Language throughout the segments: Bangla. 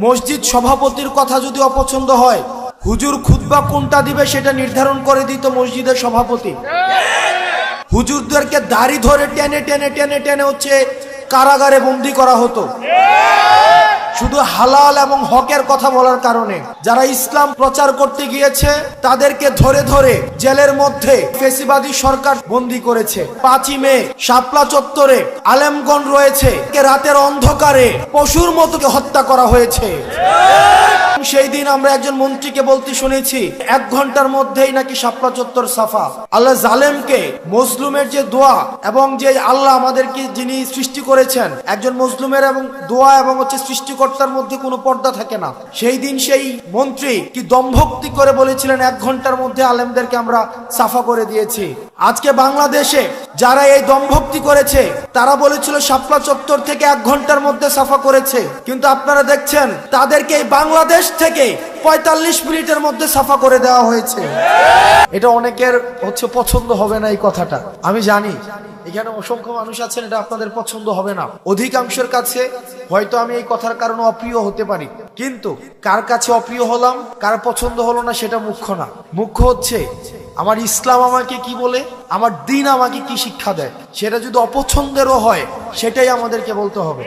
মসজিদ সভাপতির কথা যদি অপছন্দ হয়, হুজুর খুতবা কোনটা দিবে সেটা নির্ধারণ করে দিত মসজিদের সভাপতি। হুজুরদেরকে দাড়ি ধরে টেনে টেনে টেনে টেনে কারাগারে বন্দী করা হতো, শুধু হালাল এবং হকের কথা বলার কারণে। যারা ইসলাম প্রচার করতে গিয়েছে তাদেরকে ধরে ধরে জেলের মধ্যে ফেসিবাদী সরকার বন্দী করেছে। 5ই মে শাপলা চত্বরে আলেমগণ রয়েছে, রাতের অন্ধকারে পশুর মতো হত্যা করা হয়েছে। সেই দিন আমরা একজন মন্ত্রীকে বলতে শুনেছি 1 ঘন্টার মধ্যেই নাকি শাপলা চত্বর সাফা। আল্লাহ জালেমকে মজলুমের যে দোয়া এবং যে আল্লাহ আমাদেরকে যিনি সৃষ্টি করেছেন, একজন মজলুমের এবং দোয়া এবং সৃষ্টিকর্তার মধ্যে কোনো পর্দা থাকে না। সেই দিন সেই মন্ত্রী কি দম্ভক্তি করে বলেছিলেন 1 ঘন্টার মধ্যে আলেমদেরকে আমরা সাফা করে দিয়েছি। আজকে বাংলাদেশে যারা এই দম্ভক্তি করেছে তারা বলেছিল শাপলা চত্বর থেকে 1 ঘন্টার মধ্যে সাফা করেছে, কিন্তু আপনারা দেখছেন তাদেরকে এই বাংলাদেশ থেকে 45 মিনিটের মধ্যে সাফা করে দেওয়া হয়েছে। এটা অনেকের পছন্দ হবে না এই কথাটা, আমি জানি। এখানে অসংখ্য মানুষ আছেন, এটা আপনাদের পছন্দ হবে না। অধিকাংশের কাছে হয়তো আমি এই কথার কারণে অপ্রিয় হতে পারি, কিন্তু কার কাছে অপ্রিয় হলাম, কার পছন্দ হলো না সেটা মুখ্য না। মুখ্য হচ্ছে আমার ইসলাম আমাকে কি বলে, আমার দ্বীন আমাকে কি শিক্ষা দেয়। সেটা যদি অপছন্দেরও হয় সেটাই আমাদেরকে বলতে হবে।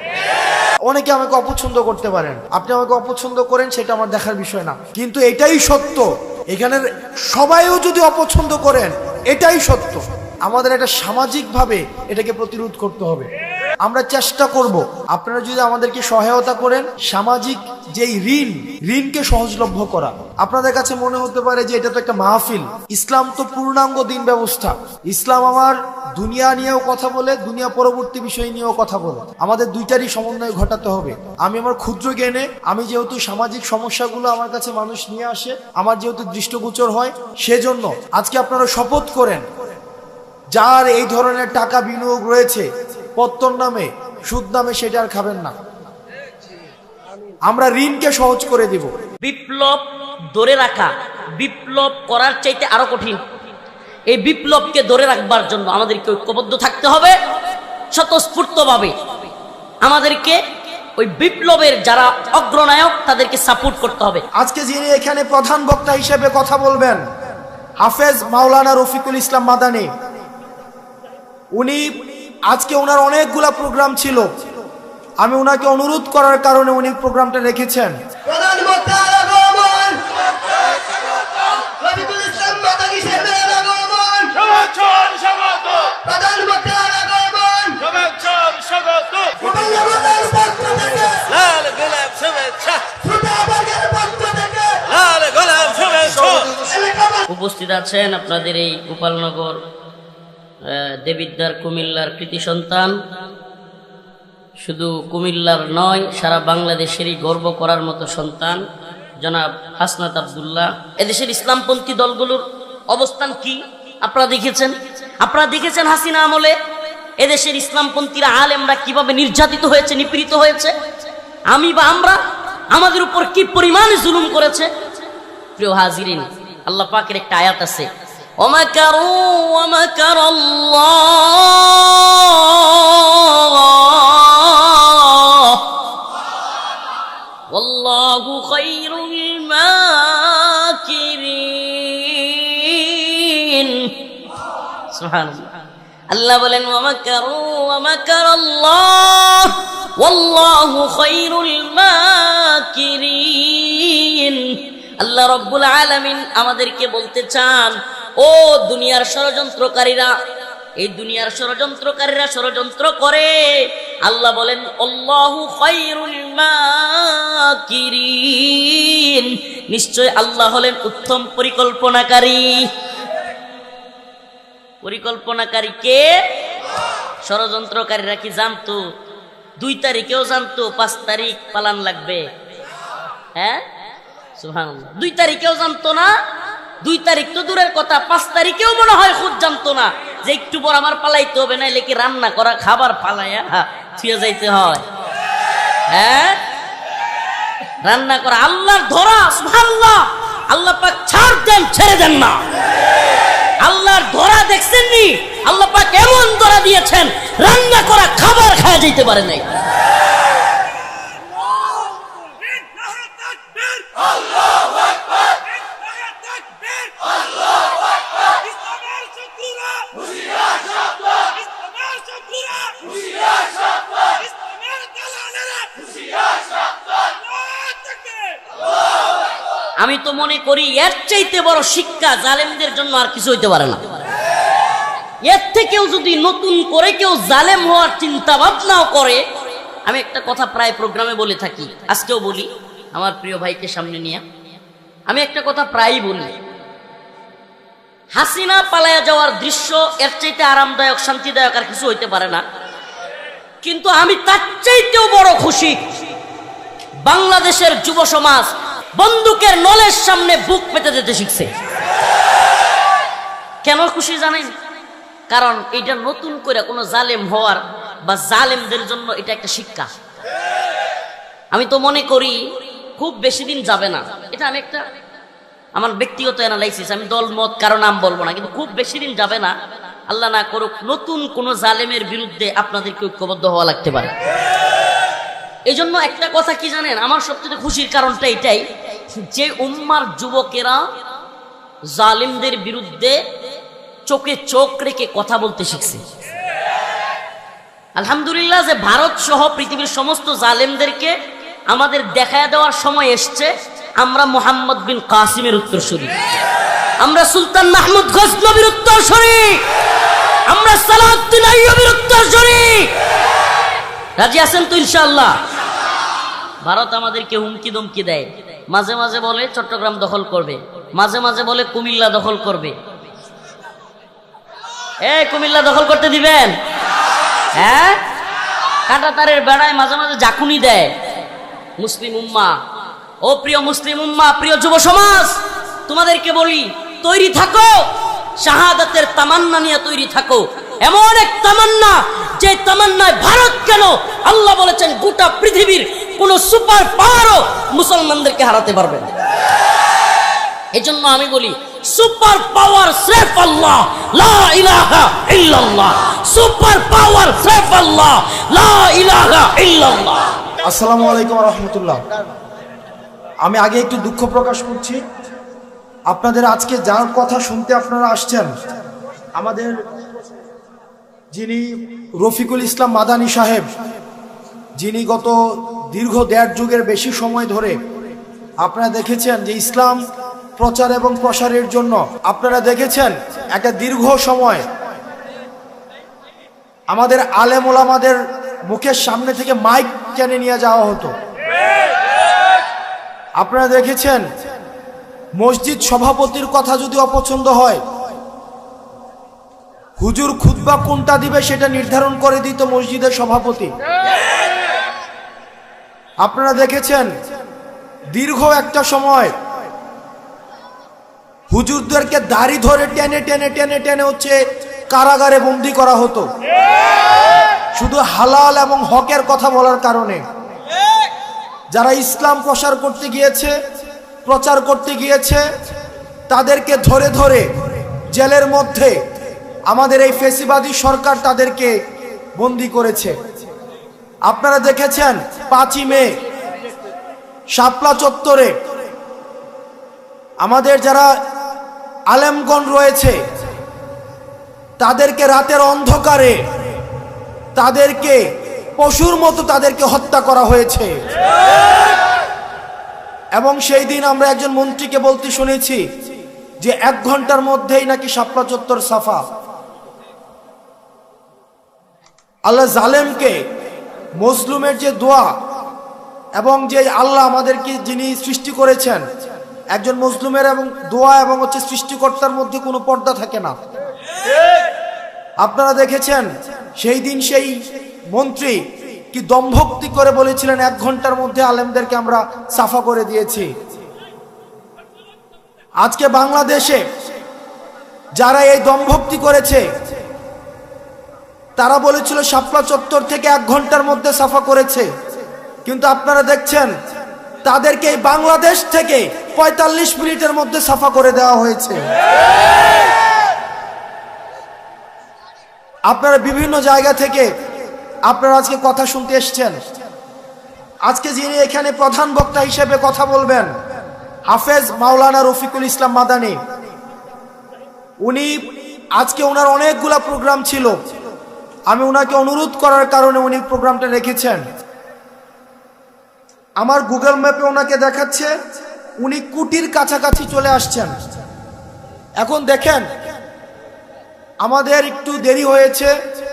অনেকে আমাকে অপছন্দ করতে পারেন, আপনি আমাকে অপছন্দ করেন, সেটা আমার দেখার বিষয় না, কিন্তু এটাই সত্য। এখানের সবাইও যদি অপছন্দ করেন এটাই সত্য। আমাদের এটা সামাজিকভাবে এটাকে প্রতিরোধ করতে হবে। আমরা চেষ্টা করব, আপনারা যদি আমাদেরকে সহায়তা করেন, সামাজিক যেই ঋণকে সহজলভ্য করা। আপনাদের কাছে মনে হতে পারে যে এটা তো একটা মাহফিল, ইসলাম তো পূর্ণাঙ্গ দিন ব্যবস্থা। ইসলাম আমার দুনিয়া নিয়েও কথা বলে, দুনিয়া পরবর্তী বিষয় নিয়েও কথা বলে। আমাদের দুইটারই সমন্বয় ঘটাতে হবে। আমি আমার ক্ষুদ্র জ্ঞানে, আমি যেহেতু সামাজিক সমস্যাগুলো আমার কাছে মানুষ নিয়ে আসে, আমার যেহেতু দৃষ্টিগোচর হয়, সেজন্য আজকে আপনারা শপথ করেন যার এই ধরনের টাকা বিনিয়োগ রয়েছে পত্তন নামে, সুদ নামে, সেটা আর খাবেন না। আমরা ঋণকে সহজ করে দিব। বিপ্লব ধরে রাখা বিপ্লব করার চাইতে আরো কঠিন। এই বিপ্লবকে ধরে রাখবার জন্য আমাদেরকে ঐক্যবদ্ধ থাকতে হবে, স্বতঃস্ফূর্তভাবে আমাদেরকে ওই বিপ্লবের যারা অগ্রনায়ক তাদেরকে সাপোর্ট করতে হবে। আজকে যিনি এখানে প্রধান বক্তা হিসেবে কথা বলবেন, হাফেজ মাওলানা রফিকুল ইসলাম মাদানী, উনি আজকে ওনার অনেকগুলা প্রোগ্রাম ছিল, আমি ওনাকে অনুরোধ করার কারণে উনি প্রোগ্রামটা রেখেছেন। প্রধান বক্তা আগমন, রফিকুল ইসলাম মাদানী সাহেবের আগমন, শুভেচ্ছার স্বাগত, প্রধান বক্তা আগমন, শুভেচ্ছার স্বাগত, মুসলমানদের পক্ষ থেকে, লাল গোলাপ শুভেচ্ছা, সুতাবাগের পক্ষ থেকে, লাল গোলাপ শুভেচ্ছা। উপস্থিত আছেন আপনাদের এই গোপালনগর দেবিদ্বার কুমিল্লার কৃতি সন্তান, শুধু কুমিল্লার নয় সারা বাংলাদেশেরই গর্ব করার মতো সন্তান জনাব হাসনাত আব্দুল্লাহ। এদেশের ইসলামপন্থী দলগুলোর অবস্থান কি আপনারা দেখেছেন হাসিনা আমলে এদেশের ইসলামপন্থীরা আলেমরা কিভাবে নির্যাতিত হয়েছে, নিপীড়িত হয়েছে। আমরা আমাদের উপর কি পরিমাণ জুলুম করেছে। প্রিয় হাজিরিন, আল্লাহ পাকের একটা আয়াত আছে, ওমাকারু ওয়ামাকারাল্লাহ ওয়াল্লাহু খায়রুল মাকিরিন। সুবহানাল্লাহ। আল্লাহ বলেন ওয়ামাকারু ওয়ামাকারাল্লাহ ওয়াল্লাহু খায়রুল মাকিরিন। আল্লাহ রব্বুল আলামিন আমাদেরকে বলতে চান, ও দুনিয়ার ষড়যন্ত্রকারীরা, এই দুনিয়ার ষড়যন্ত্রকারীরা ষড়যন্ত্র করে, আল্লাহ বলেন আল্লাহু খায়রুল মাকিরিন, নিশ্চয় আল্লাহ হলেন উত্তম পরিকল্পনাকারী। পরিকল্পনাকারী কে? ষড়যন্ত্রকারীরা কি জানতো? 2 তারিখেও জানতো 5 তারিখ পালান লাগবে। হ্যাঁ, সুবহানাল্লাহ। 2 তারিখেও জানতো না, 2 তারিখ তো দূরের কথা, 5 তারিখেও মনে হয় খুব জানতো না যে একটু পর আমার পালাইতে হবে, নাইলে কি রান্না করা খাবার পালাইয়া ছুঁয়ে যাইতে হয়। হ্যাঁ, রান্না করা আল্লাহর ধরা। সুবহানাল্লাহ। আল্লাহ পাক ছাড় দেন, ছেড়ে দেন না। আল্লাহর ধরা দেখছেন নি? আল্লাহ পাক এমন ধরা দিয়েছেন, রান্না করা খাবার খাওয়া যেতে পারে নাই। আমি তো মনে করি এর চাইতে বড় শিক্ষা জালেমদের জন্য আর কিছু হইতে পারে না। এর থেকেও যদি নতুন করে কেউ জালেম হওয়ার চিন্তা ভাবনাও করে, আমি একটা কথা প্রায় প্রোগ্রামে বলে থাকি, আজকেও বলি আমার প্রিয় ভাইকে সামনে নিয়ে, আমি একটা কথা প্রায়ই বলি, হাসিনা পালায়া যাওয়ার দৃশ্য এর চাইতে আরামদায়ক শান্তিদায়ক আর কিছু হইতে পারে না। কিন্তু আমি তার চাইতেও বড় খুশি বাংলাদেশের যুব সমাজ বন্দুকের নলের সামনে বুক পেতে দিতে শিখছে। কেন খুশি জানেন? কারণ এটা নতুন করে কোনো জালেম হওয়ার বা জালেমদের জন্য এটা একটা শিক্ষা। আমি তো মনে করি খুব বেশি দিন যাবে না, এটা আমি একটা আমার ব্যক্তিগত অ্যানালাইসিস, আমি দল মত কারো নাম বলবো না, কিন্তু খুব বেশি দিন যাবে না, আল্লাহ না করুক, নতুন কোন জালেমের বিরুদ্ধে আপনাদেরকে ঐক্যবদ্ধ হওয়া লাগতে পারে। এই জন্য একটা কথা কি জানেন, আমার সবচেয়ে খুশির কারণটা এটাই যে উম্মার যুবকেরা জালিমদের বিরুদ্ধে চোখে চোখ রেখে কথা বলতে শিখছে। আলহামদুলিল্লাহ যে ভারত সহ পৃথিবীর সমস্ত জালেমদেরকে আমাদের দেখায় দেওয়ার সময় এসছে। আমরা মুহাম্মদ বিন কাসিমের উত্তরসূরি, আমরা সুলতান মাহমুদ গজনবীর উত্তরসূরি, আমরা সালাউদ্দিন আইয়ুবীর উত্তরসূরি। রাজি আছেন তো ইনশাআল্লাহ? ভারত আমাদেরকে হুমকি দমকি দেয়, মাঝে মাঝে বলে চট্টগ্রাম দখল করবে, মাঝে মাঝে বলে কুমিল্লা দখল করবে। কুমিল্লা দখল করতে দিবেন? হ্যাঁ, কাঁটা তারের বেড়ায় মাঝে মাঝে জাকুনি দেয়। মুসলিম উম্মাহ, ও প্রিয় মুসলিম উম্মাহ, প্রিয় যুব সমাজ, তোমাদেরকে বলি তৈরি থাকো, শাহাদাতের তামান্না নিয়ে তৈরি থাকো। এমন এক তামান্না যে তামান্নায় ভারত কেন, আল্লাহ বলেছেন গোটা পৃথিবীর কোন সুপার পাওয়ারও মুসলমানদেরকে হারাতে পারবে না। এজন্য আমি বলি সুপার পাওয়ার সির্ফ আল্লাহ, লা ইলাহা ইল্লাল্লাহ। সুপার পাওয়ার সির্ফ আল্লাহ, লা ইলাহা ইল্লাল্লাহ। আসসালামু আলাইকুম ওয়া রাহমাতুল্লাহ। আমি আগে একটু দুঃখ প্রকাশ করছি, আপনাদের আজকে যার কথা শুনতে আপনারা আসছেন, আমাদের যিনি রফিকুল ইসলাম মাদানী সাহেব, যিনি গত দীর্ঘ 1.5 যুগের বেশি সময় ধরে আপনারা দেখেছেন যে ইসলাম প্রচার এবং প্রসারের জন্য আপনারা দেখেছেন একটা দীর্ঘ সময় আমাদের আলেম ওলামাদের মুখের সামনে থেকে মাইক টেনে নিয়ে যাওয়া হতো। আপনারা দেখেছেন মসজিদ সভাপতির কথা যদি অপছন্দ হয়, হুজুর খুতবা কোনটা দিবে সেটা নির্ধারণ করে দিত মসজিদের সভাপতি। আপনারা দেখেছেন দীর্ঘ একটা সময় হুজুরদেরকে দাড়ি ধরে টেনে টেনে টেনে টেনে হচ্ছে কারাগারে বন্দী করা হতো, শুধু হালাল এবং হকের কথা বলার কারণে। যারা ইসলাম প্রসার করতে গিয়েছে, প্রচার করতে গিয়েছে, তাদেরকে ধরে ধরে জেলের মধ্যে আমাদের এই ফেসিবাদী সরকার তাদেরকে বন্দী করেছে। আপনারা দেখেছেন 5ই মে শাপলা চত্বরে আমাদের যারা আলেমগণ রয়েছে তাদেরকে রাতের অন্ধকারে তাদেরকে পশুর মতো তাদেরকে হত্যা করা হয়েছে। এবং সেই দিন আমরা একজন মন্ত্রীকে বলতে শুনেছি যে 1 ঘন্টার মধ্যেই নাকি শাপলা চত্বর সাফা। আল্লাহ জালেমকে, মজলুমের যে দোয়া এবং যে আল্লাহ আমাদেরকে যিনি সৃষ্টি করেছেন, একজন মজলুমের এবং দোয়া এবং হচ্ছে সৃষ্টিকর্তার মধ্যে কোনো পর্দা থাকে না। আপনারা দেখেছেন সেই দিন সেই মন্ত্রী কি দম্ভক্তি করে বলেছিলেন 1 ঘন্টার মধ্যে আলেমদেরকে আমরা সাফা করে দিয়েছি। আজকে বাংলাদেশে যারা এই দম্ভক্তি করেছে তারা বলেছিল শাপলা চত্বর থেকে 1 ঘন্টার মধ্যে সাফা করেছে, কিন্তু আপনারা দেখছেন তাদেরকে এই বাংলাদেশ থেকে 45 মিনিটের মধ্যে সাফা করে দেওয়া হয়েছে। আপনারা বিভিন্ন জায়গা থেকে আপনারা আজকে কথা শুনতে এসছেন। আজকে যিনি এখানে প্রধান বক্তা হিসেবে কথা বলবেন, হাফেজ মাওলানা রফিকুল ইসলাম মাদানী, উনি আজকে ওনার অনেকগুলা প্রোগ্রাম ছিল, আমি ওনাকে অনুরোধ করার কারণে উনি প্রোগ্রামটা রেখেছেন। আমার গুগল ম্যাপে ওনাকে দেখাচ্ছে উনি কোটির কাছাকাছি চলে আসছেন। এখন দেখেন, আমাদের একটু দেরি হয়েছে,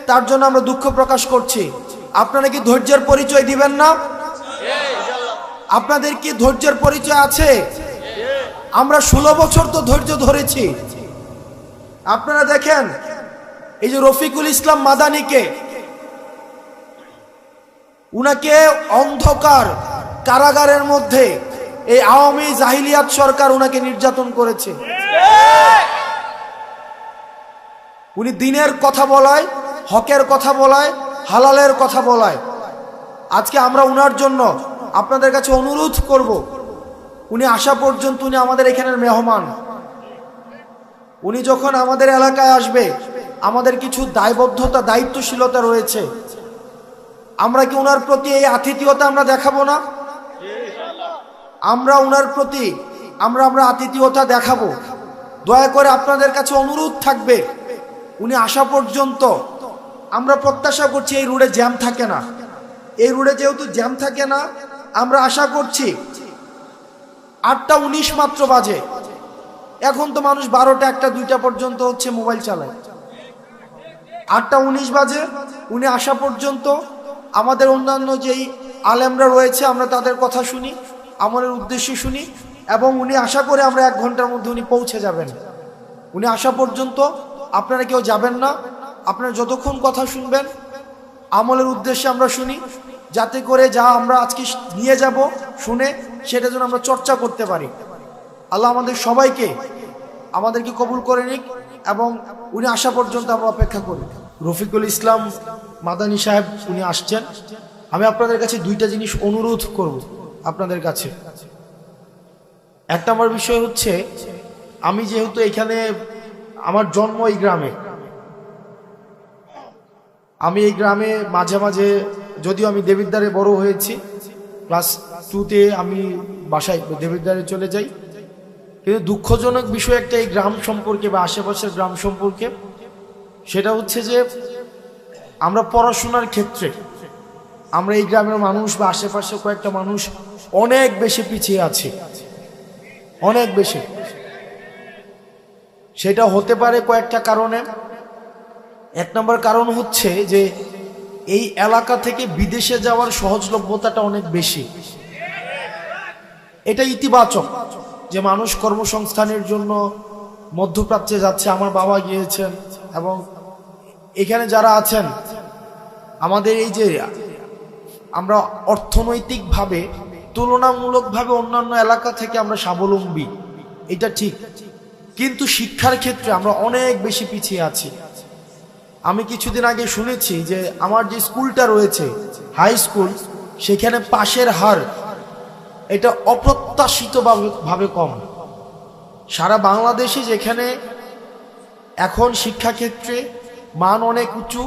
তার জন্য আমরা দুঃখ প্রকাশ করছি। আপনারা কি ধৈর্যের পরিচয় দিবেন না? আপনাদের কি ধৈর্যের পরিচয় আছে? আমরা 16 বছর তো ধৈর্য ধরেছি। আপনারা দেখেন, এই যে রফিকুল ইসলাম মাদানিকে, উনাকে অন্ধকার কারাগারের মধ্যে এই আওয়ামী জাহিলিয়াত সরকার উনাকে নির্যাতন করেছে। উনি দিনের কথা বলায়, হকের কথা বলায়, হালালের কথা বলায়। আজকে আমরা উনার জন্য আপনাদের কাছে অনুরোধ করব, উনি আসা পর্যন্ত উনি আমাদের এখানের মেহমান। উনি যখন আমাদের এলাকায় আসবে, আমাদের কিছু দায়বদ্ধতা, দায়িত্বশীলতা রয়েছে। আমরা কি উনার প্রতি এই আতিথেয়তা আমরা দেখাবো না? আমরা উনার প্রতি আমরা আতিথেয়তা দেখাবো। দয়া করে আপনাদের কাছে অনুরোধ থাকবে, উনি আসা পর্যন্ত আমরা প্রত্যাশা করছি এই রোডে জ্যাম থাকে না। এই রোডে যেহেতু জ্যাম থাকে না, আমরা আশা করছি 8টা 19 মাত্র বাজে। এখন তো মানুষ 12টা 1টা 2টা পর্যন্ত হচ্ছে মোবাইল চালায়। 8টা 19 বাজে, উনি আসা পর্যন্ত আমাদের অন্যান্য যেই আলেমরা রয়েছে আমরা তাদের কথা শুনি, আমাদের উদ্দেশ্য শুনি, এবং উনি আশা করে আমরা 1 ঘন্টার মধ্যে উনি পৌঁছে যাবেন। উনি আসা পর্যন্ত আপনারা কেউ যাবেন না। আপনারা যতক্ষণ কথা শুনবেন আমলের উদ্দেশ্যে আমরা শুনি, যাতে করে যা আমরা আজকে নিয়ে যাব শুনে সেটা যেন আমরা চর্চা করতে পারি। আল্লাহ আমাদের সবাইকে আমাদেরকে কবুল করে নিক, এবং উনি আসা পর্যন্ত আমরা অপেক্ষা করি। রফিকুল ইসলাম মাদানী সাহেব উনি আসছেন। আমি আপনাদের কাছে 2টা জিনিস অনুরোধ করব আপনাদের কাছে। 1 নম্বর বিষয় হচ্ছে, আমি যেহেতু এখানে আমার জন্ম এই গ্রামে, আমি এই গ্রামে মাঝে মাঝে, যদিও আমি দেবিদ্বারে বড় হয়েছি, ক্লাস 2তে আমি বাসায় দেবিদ্বারে চলে যাই, কিন্তু দুঃখজনক বিষয় একটা এই গ্রাম সম্পর্কে বা আশেপাশের গ্রাম সম্পর্কে, সেটা হচ্ছে যে আমরা পড়াশোনার ক্ষেত্রে আমরা এই গ্রামের মানুষ বা আশেপাশে কয়েকটা মানুষ অনেক বেশি পিছিয়ে আছি, অনেক বেশি। সেটা হতে পারে কয়েকটা কারণে। 1 নম্বর কারণ হচ্ছে যে এই এলাকা থেকে বিদেশে যাওয়ার সহজলভ্যতাটা অনেক বেশি। এটা ইতিবাচক যে মানুষ কর্মসংস্থানের জন্য মধ্যপ্রাচ্যে যাচ্ছে। আমার বাবা গিয়েছেন, এবং এখানে যারা আছেন আমাদের এই যে আমরা অর্থনৈতিকভাবে তুলনামূলকভাবে অন্যান্য এলাকা থেকে আমরা স্বাবলম্বী, এটা ঠিক, কিন্তু শিক্ষার ক্ষেত্রে আমরা অনেক বেশি পিছিয়ে আছি। আমি কিছুদিন আগে শুনেছি যে আমার যে স্কুলটা রয়েছে হাই স্কুল, সেখানে পাশের হার এটা অপ্রত্যাশিতভাবে কম। সারা বাংলাদেশে যেখানে এখন শিক্ষাক্ষেত্রে মান অনেক উঁচু,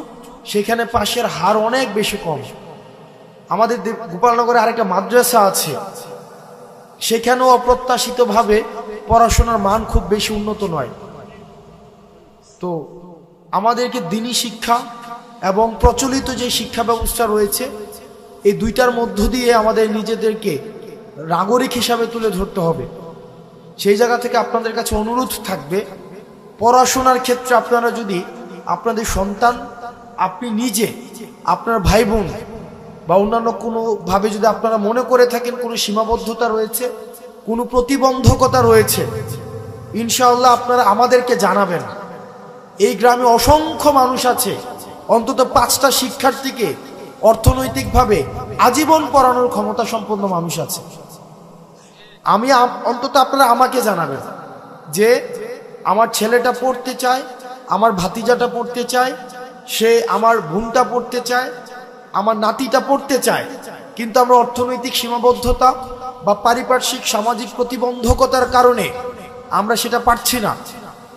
সেখানে পাশের হার অনেক বেশি কম। আমাদের গোপালনগরে আরেকটা মাদ্রাসা আছে, সেখানেও অপ্রত্যাশিতভাবে পড়াশোনার মান খুব বেশি উন্নত নয়। তো আমাদেরকে দিনী শিক্ষা এবং প্রচলিত যে শিক্ষা ব্যবস্থা রয়েছে, এই 2টার মধ্য দিয়ে আমাদের নিজেদেরকে নাগরিক হিসাবে তুলে ধরতে হবে। সেই জায়গা থেকে আপনাদের কাছে অনুরোধ থাকবে, পড়াশোনার ক্ষেত্রে আপনারা যদি আপনাদের সন্তান, আপনি নিজে, আপনার ভাই বোন বা অন্যান্য কোনোভাবে যদি আপনারা মনে করে থাকেন কোনো সীমাবদ্ধতা রয়েছে, কোনো প্রতিবন্ধকতা রয়েছে, ইনশাআল্লাহ আপনারা আমাদেরকে জানাবেন। এই গ্রামে অসংখ্য মানুষ আছে, অন্তত 5টা শিক্ষার্থীকে অর্থনৈতিকভাবে আজীবন পড়ানোর ক্ষমতা সম্পন্ন মানুষ আছে। আমি অন্তত আপনারা আমাকে জানাবেন যে আমার ছেলেটা পড়তে চায়, আমার ভাতিজাটা পড়তে চায়, সে আমার বোনটা পড়তে চায়, আমার নাতিটা পড়তে চায়, কিন্তু আমরা অর্থনৈতিক সীমাবদ্ধতা বা পারিপার্শ্বিক সামাজিক প্রতিবন্ধকতার কারণে আমরা সেটা পারছি না।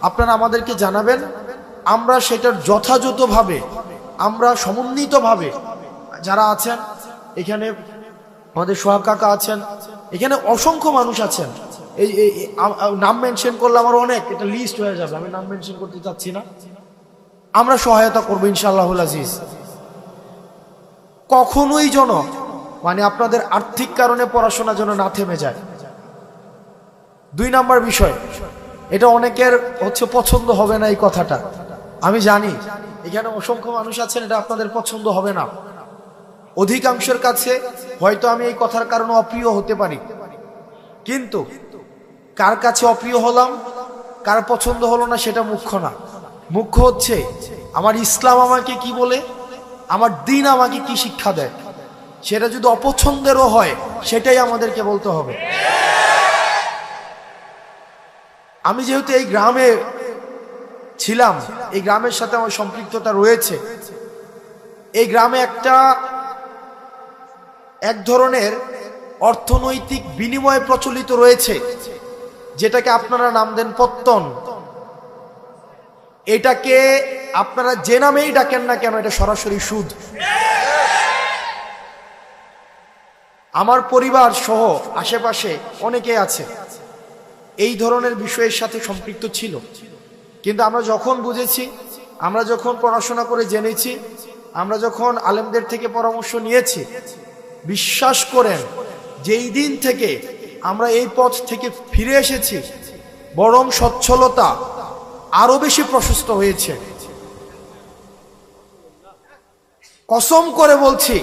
আপনারা আমাদেরকে জানাবেন, আমরা সেটার যথাযথভাবে, আমরা সমন্বিতভাবে, যারা আছেন এখানে, আমাদের সোহাগ কাকা আছেন, এখানে অসংখ্য মানুষ আছেন, এই নাম মেনশন করলে আমার অনেক, এটা লিস্ট হয়ে যাবে, আমি নাম মেনশন করতে চাচ্ছি না। আমরা সহায়তা করবো ইনশাআল্লাহুল আজিজ। কখনোই যেন মানে আপনাদের আর্থিক কারণে পড়াশোনা যেন না থেমে যায়। দুই নাম্বার বিষয়, এটা অনেকের হচ্ছে পছন্দ হবে না এই কথাটা, আমি জানি এখানে অসংখ্য মানুষ আছেন, এটা আপনাদের পছন্দ হবে না। অধিকাংশের কাছে হয়তো আমি এই কথার কারণে অপ্রিয় হতে পারি, কিন্তু কার কাছে অপ্রিয় হলাম, কার পছন্দ হলো না সেটা মুখ্য না। মুখ্য হচ্ছে আমার ইসলাম আমাকে কি বলে, আমার দ্বীন আমাকে কি শিক্ষা দেয়। সেটা যদি অপছন্দেরও হয় সেটাই আমাদেরকে বলতে হবে। আমি যেহেতু এই গ্রামে ছিলাম, এই গ্রামের সাথে আমার সম্পৃক্ততা রয়েছে। এই গ্রামে এক ধরনের অর্থনৈতিক বিনিময় প্রচলিত রয়েছে, যেটাকে আপনারা নাম দেন পত্তন। এটাকে আপনারা যে নামেই ডাকেন না কেন, এটা সরাসরি সুদ। আমার পরিবার সহ আশেপাশে অনেকে আছে এই ধরনের বিষয়ের সাথে সম্পৃক্ত ছিল, কিন্তু আমরা যখন বুঝেছি, আমরা যখন পড়াশোনা করে জেনেছি, আমরা যখন আলেমদের থেকে পরামর্শ নিয়েছি, বিশ্বাস করেন যেই দিন থেকে আমরা এই পথ থেকে ফিরে এসেছি, বরং সচ্ছলতা আরো বেশি প্রশস্ত হয়েছে। কসম করে বলছি,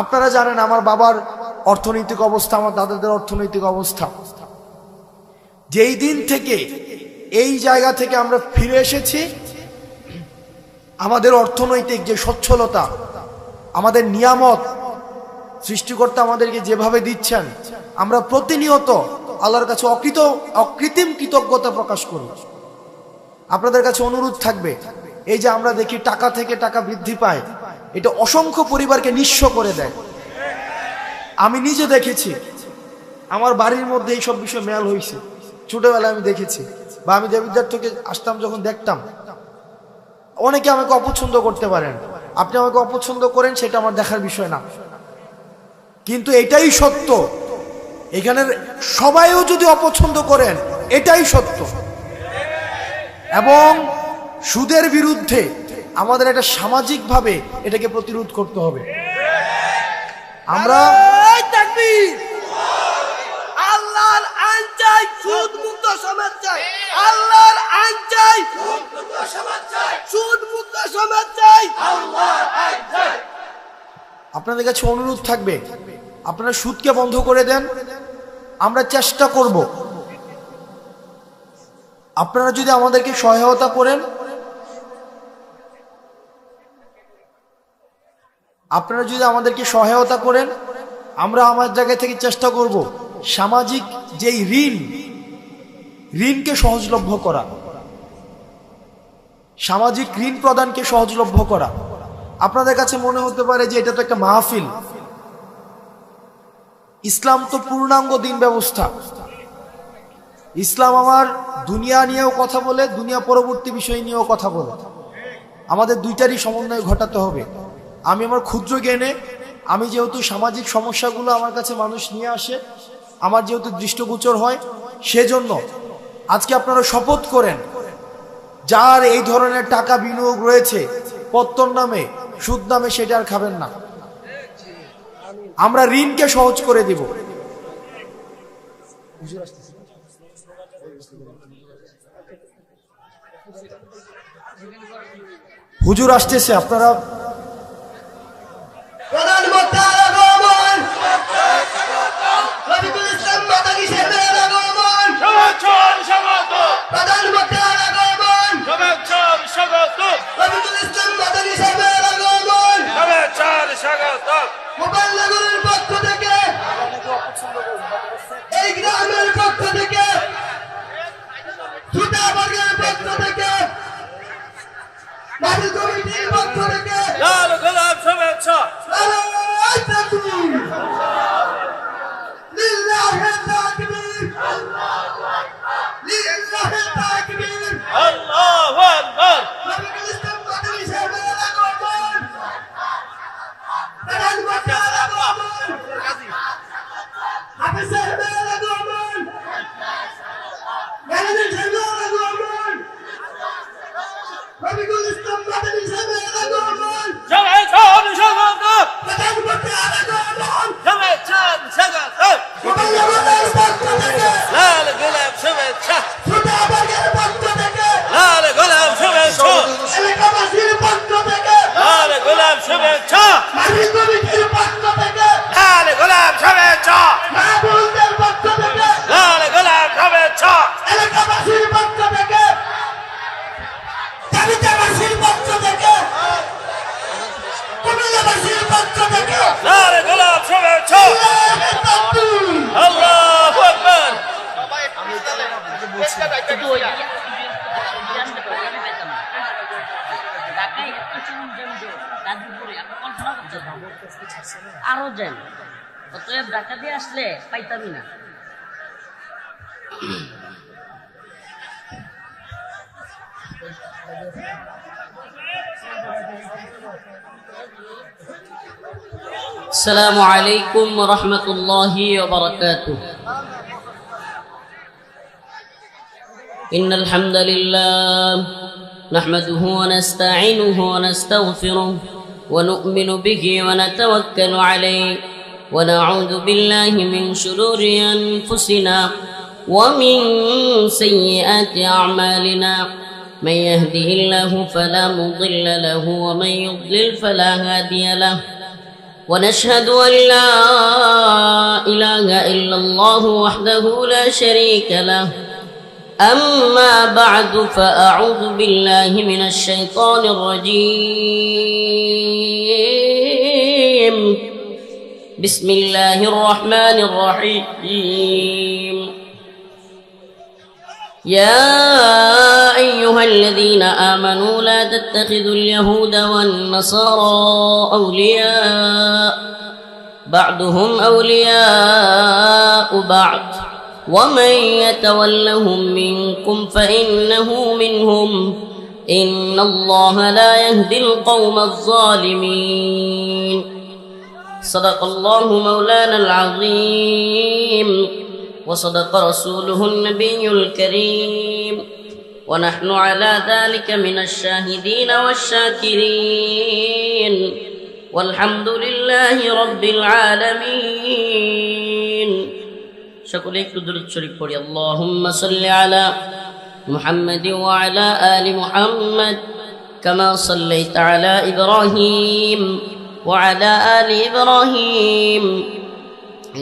আপনারা জানেন আমার বাবার অর্থনৈতিক অবস্থা, আমার দাদাদের অর্থনৈতিক অবস্থা। যেই দিন থেকে এই জায়গা থেকে আমরা ফিরে এসেছি, আমাদের অর্থনৈতিক যে সচ্ছলতা, আমাদের নিয়ামত সৃষ্টিকর্তা আমাদেরকে যেভাবে দিচ্ছেন, আমরা প্রতিনিয়ত আল্লাহর কাছে অকৃত্রিম কৃতজ্ঞতা প্রকাশ করি। আপনাদের কাছে অনুরোধ থাকবে, এই যে আমরা দেখি টাকা থেকে টাকা বৃদ্ধি পায়, এটা অসংখ্য পরিবারকে নিঃস্ব করে দেয়। আমি নিজে দেখেছি, আমার বাড়ির মধ্যে এইসব বিষয় মেল হয়েছে, ছোটবেলায় আমি দেখেছি, বা আমি দেবিদ্বার থেকে আসতাম যখন দেখতাম। অনেকে আমাকে অপছন্দ করতে পারেন, আপনি আমাকে অপছন্দ করেন, সেটা আমার দেখার বিষয় না, কিন্তু এটাই সত্য। এখানের সবাইও যদি অপছন্দ করেন, এটাই সত্য। এবং সুদের বিরুদ্ধে আমাদের একটা সামাজিকভাবে এটাকে প্রতিরোধ করতে হবে। আমরা আল্লাহর আইন চাই, সুদ মুক্ত সমাজ চাই। আল্লাহর আইন চাই, সুদ মুক্ত সমাজ চাই। সুদ মুক্ত সমাজ চাই। আল্লাহর আইন চাই। আপনাদের কাছে অনুরোধ থাকবে, আপনারা সুদকে বন্ধ করে দেন। আমরা চেষ্টা করব, আপনারা যদি আমাদেরকে সহায়তা করেন, আমরা আমার জায়গা থেকে চেষ্টা করব সামাজিক যেই ঋণকে সহজলভ্য করা, সামাজিক ঋণ প্রদানকে সহজলভ্য করা। আপনাদের কাছে মনে হতে পারে যে এটা তো একটা মাহফিল। ইসলাম তো পূর্ণাঙ্গ দিন ব্যবস্থা। ইসলাম আমার দুনিয়া নিয়েও কথা বলে, দুনিয়া পরবর্তী বিষয় নিয়েও কথা বলে। আমাদের দুইটারই সমন্বয় ঘটাতে হবে। আমি আমার ক্ষুদ্র জ্ঞানে, আমি যেহেতু সামাজিক সমস্যাগুলো আমার কাছে মানুষ নিয়ে আসে, আমার যেহেতু দৃষ্টিগোচর হয়, সেজন্য আজকে আপনারা শপথ করেন, যার এই ধরনের টাকা বিনিয়োগ রয়েছে পত্তন নামে, সুদ নামে, সেটা আর খাবেন না। আমরা ঋণকে সহজ করে দিব। হুজুর আসতেছে, আপনারা প্রধানমন্ত্রী আগমন, রফিকুল ইসলাম মাদানী সাহেবের আগমন, প্রধানমন্ত্রী আগমন, রফিকুল ইসলাম মাদানী সাহেবের আগমন, মোবাইলনগরের পক্ষ থেকে, এই গ্রামের পক্ষ থেকে, সুতাবাগের পক্ষ থেকে, মাহফিল কমিটির পক্ষ থেকে, লাল গোলাপ শুভেচ্ছা। আল্লাহু তাকবীর, লিল্লাহি তাকবীর, লিল্লাহি তাকবীর, আল্লাহু আকবার। রফিকুল ইসলাম মাদানী সাহেবের আগমন, প্রধানমন্ত্রী আগমন, হাফিজ সাহেবের আগমন, ম্যানেজার সাহেবের আগমন, রফিকুল ইসলাম মাদানী সাহেবের আগমন, প্রধানমন্ত্রী আগমন, মোবাইল পক্ষ থেকে আরো যান, অতএব ঢাকা দিয়ে আসলে পাইতামই না। السلام عليكم ورحمة الله وبركاته. إن الحمد لله نحمده ونستعينه ونستغفره ونؤمن به ونتوكل عليه ونعوذ بالله من شرور أنفسنا ومن سيئات أعمالنا. من يهده الله فلا مضل له ومن يضلل فلا هادي له. ونشهد أن لا إله إلا الله وحده لا شريك له. أما بعد فأعوذ بالله من الشيطان الرجيم. بسم الله الرحمن الرحيم. يا أيها الذين آمنوا لا تتخذوا اليهود والنصارى أولياء بعضهم أولياء بعض ومن يتولهم منكم فإنه منهم إن الله لا يهدي القوم الظالمين. صدق الله مولانا العظيم وصدق رسوله النبي الكريم ونحن على ذلك من الشاهدين والشاكرين والحمد لله رب العالمين. সকলে একটু দুরূদ শরীফ পড়ি। আল্লাহুম্মা সাল্লি আলা মুহাম্মাদিন ওয়া আলা আলি মুহাম্মাদ কামা সাল্লাইতা আলা ইব্রাহিম ওয়া আলা আলি ইব্রাহিম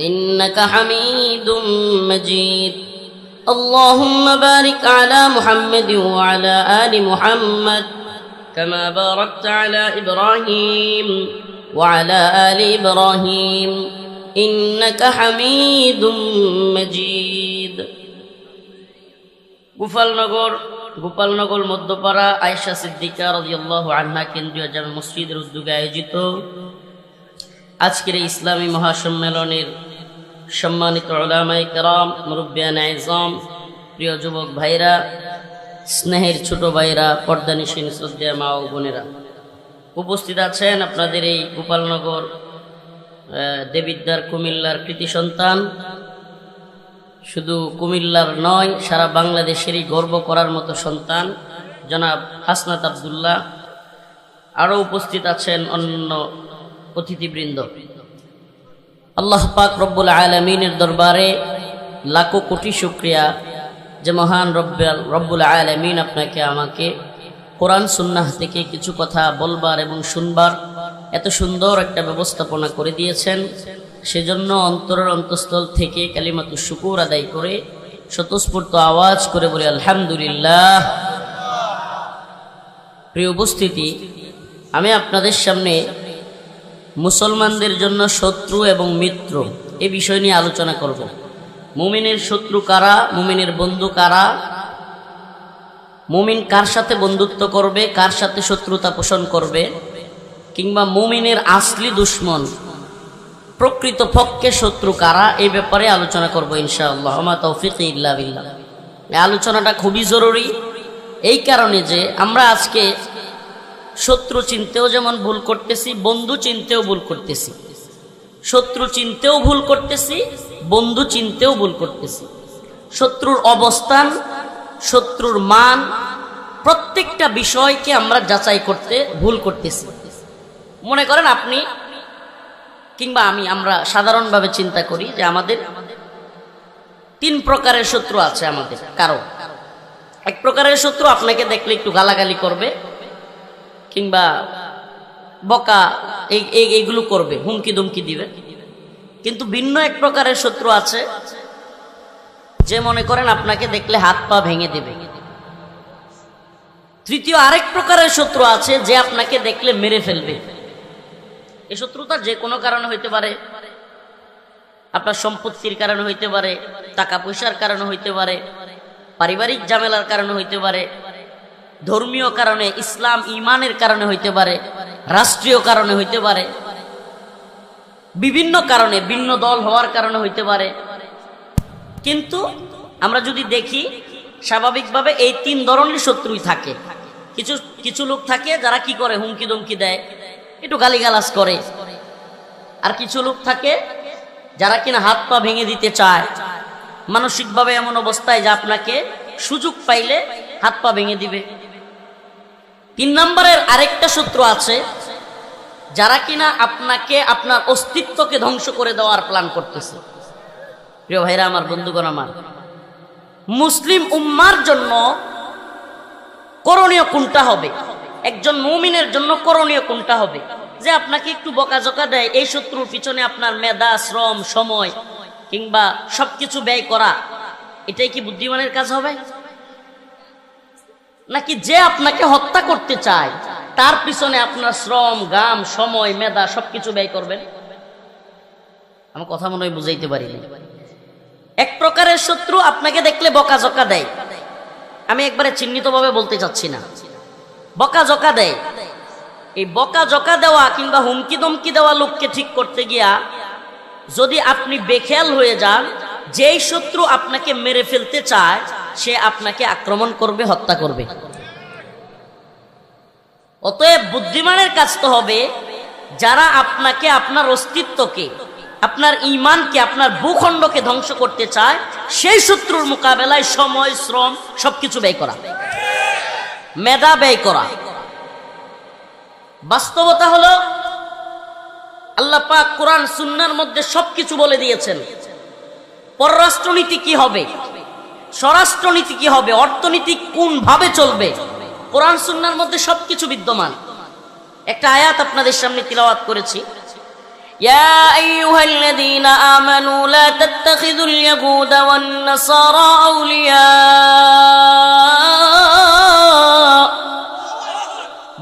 إنك حميد مجيد. اللهم بارك على محمد وعلى آل محمد كما باركت على إبراهيم وعلى آل إبراهيم إنك حميد مجيد. গোপালনগর মধ্যপাড়া আয়েশা সিদ্দিকা রাদিয়াল্লাহু আনহা কেন্দ্রীয় জামে মসজিদের উদ্যোগে আয়োজিত আজকের ইসলামী মহাসম্মেলনের সম্মানিত উলামায়ে কেরাম, মুরব্বিয়ানে আযম, প্রিয় যুবক ভাইরা, স্নেহের ছোট ভাইরা, পর্দানিশীন শ্রদ্ধেয় মা ও বোনেরা, উপস্থিত আছেন আপনাদের এই গোপালনগর দেবিদ্বার কুমিল্লার কৃতি সন্তান, শুধু কুমিল্লার নয় সারা বাংলাদেশেরই গর্ব করার মতো সন্তান জনাব হাসনাত আব্দুল্লাহ। আরও উপস্থিত আছেন অন্য অতিথিবৃন্দ। আল্লাহ পাক রব্বুল আলামিনের দরবারে লাখো কোটি শুকরিয়া যে মহান রব্বুল আলামিন আপনাকে আমাকে কোরআন সুন্নাহ থেকে কিছু কথা বলবার এবং শুনবার এত সুন্দর একটা ব্যবস্থাপনা করে দিয়েছেন। সেজন্য অন্তরের অন্তঃস্থল থেকে কালিমাতুশ শুকুর আদায় করে স্বতঃস্ফূর্ত আওয়াজ করে বলি আলহামদুলিল্লাহ। প্রিয় উপস্থিতি, আমি আপনাদের সামনে মুসলমানদের জন্য শত্রু এবং মিত্র এই বিষয় নিয়ে আলোচনা করব। মুমিনের শত্রু কারা, মুমিনের বন্ধু কারা, মুমিন কার সাথে বন্ধুত্ব করবে, কার সাথে শত্রুতা পোষণ করবে, কিংবা মুমিনের আসলি দুশ্মন প্রকৃত পক্ষে শত্রু কারা, এই ব্যাপারে আলোচনা করব ইনশাআল্লাহ। ওমা তৌফিক ইল্লা বিল্লাহ। এই আলোচনাটা খুবই জরুরি এই কারণে যে আমরা আজকে শত্রু চিনতেও যেমন ভুল করতেছি, বন্ধু চিনতেও ভুল করতেছি। শত্রু চিনতেও ভুল করতেছি, বন্ধু চিনতেও ভুল করতেছি। শত্রুর অবস্থান, শত্রুর মান, প্রত্যেকটা বিষয়কে আমরা যাচাই করতে ভুল করতেছি। মনে করেন আপনি কিংবা আমরা সাধারণভাবে চিন্তা করি যে আমাদের তিন প্রকারের শত্রু আছে আমাদের কারো। এক প্রকারের শত্রু আপনাকে দেখলে একটু গালাগালি করবে কিংবা বকা এইগুলো করবে, হুমকি দুমকি দিবে। কিন্তু ভিন্ন এক প্রকারের শত্রু আছে যে মনে করেন আপনাকে দেখলে হাত পা ভেঙে দেবে। তৃতীয় আরেক প্রকারের শত্রু আছে যে আপনাকে দেখলে মেরে ফেলবে। এই শত্রুতা যে কোনো কারণে হইতে পারে, আপনার সম্পত্তির কারণে হইতে পারে, টাকা পয়সার কারণে হইতে পারে, পারিবারিক ঝামেলার কারণে হইতে পারে, ধর্মীয় কারণে, ইসলাম ইমানের কারণে হইতে পারে, রাষ্ট্রীয় কারণে হইতে পারে। বিভিন্ন কারণে, ভিন্ন দল হওয়ার কারণে হইতে পারে। কিন্তু আমরা যদি দেখি স্বাভাবিকভাবে এই তিন ধরনের শত্রুই থাকে। কিছু কিছু লোক থাকে যারা কি করে, হুমকি দমকি দেয়, একটু গালিগালাজ করে। আর কিছু লোক থাকে যারা কিনা হাত পা ভেঙে দিতে চায়, মানসিকভাবে এমন অবস্থায় যে আপনাকে সুযোগ পাইলে হাত পা ভেঙে দিবে। 3 নম্বরের আরেকটা শত্রু আছে যারা কিনা আপনাকে, আপনার অস্তিত্বকে ধ্বংস করে দেওয়ার প্ল্যান করতেছে। প্রিয় ভাইরা আমার, বন্ধুগণ আমার, মুসলিম উম্মার জন্য করণীয় কোনটা হবে, একজন মুমিনের জন্য করণীয় কোনটা হবে? যে আপনাকে একটু বকাঝকা দেয়, এই শত্রুর পিছনে আপনার মেধা, শ্রম, সময় কিংবা সবকিছু ব্যয় করা, এটাই কি বুদ্ধিমানের কাজ হবে? নাকি যে আপনাকে হত্যা করতে চায় তার পিছনে আপনার শ্রম, গাম, সময়, মেধা সবকিছু ব্যয় করবেন? আমার কথা মনে হয় বুঝাইতে পারিনি। এক প্রকারের শত্রু আপনাকে দেখলে বকাঝকা দেয়, আমি একবারে চিহ্নিতভাবে বলতে চাচ্ছি না, বকাঝকা দেয়। এই বকাঝকা দেওয়া কিংবা হুমকি দমকি দেওয়া লোককে ঠিক করতে গিয়া যদি আপনি বেখেয়াল হয়ে যান, যেই শত্রু আপনাকে মেরে ফেলতে চায় সে আপনাকে আক্রমণ করবে, হত্যা করবে। অতএব বুদ্ধিমানের কাজ তো হবে যারা আপনাকে, আপনার অস্তিত্বকে, আপনার ঈমানকে, আপনার ভূখণ্ডকে ধ্বংস করতে চায়, সেই শত্রুর মোকাবেলায় সময়, শ্রম সবকিছু ব্যয় করা, মেধা ব্যয় করা। বাস্তবতা হলো আল্লাহ পাক কোরআন সুন্নাহর মধ্যে সবকিছু বলে দিয়েছেন। পররাষ্ট্রনীতি কি হবে, স্বরাষ্ট্রনীতি কি হবে, অর্থনীতি কোন ভাবে চলবে, কোরআন সুন্নাহর মধ্যে সবকিছু বিদ্যমান। একটা আয়াত আপনাদের সামনে তিলাওয়াত করেছি, ইয়া আইয়ুহাল্লাযীনা আমানু লা তাত্তাখিযুল ইয়াহুদা ওয়ান নাসারা আউলিয়া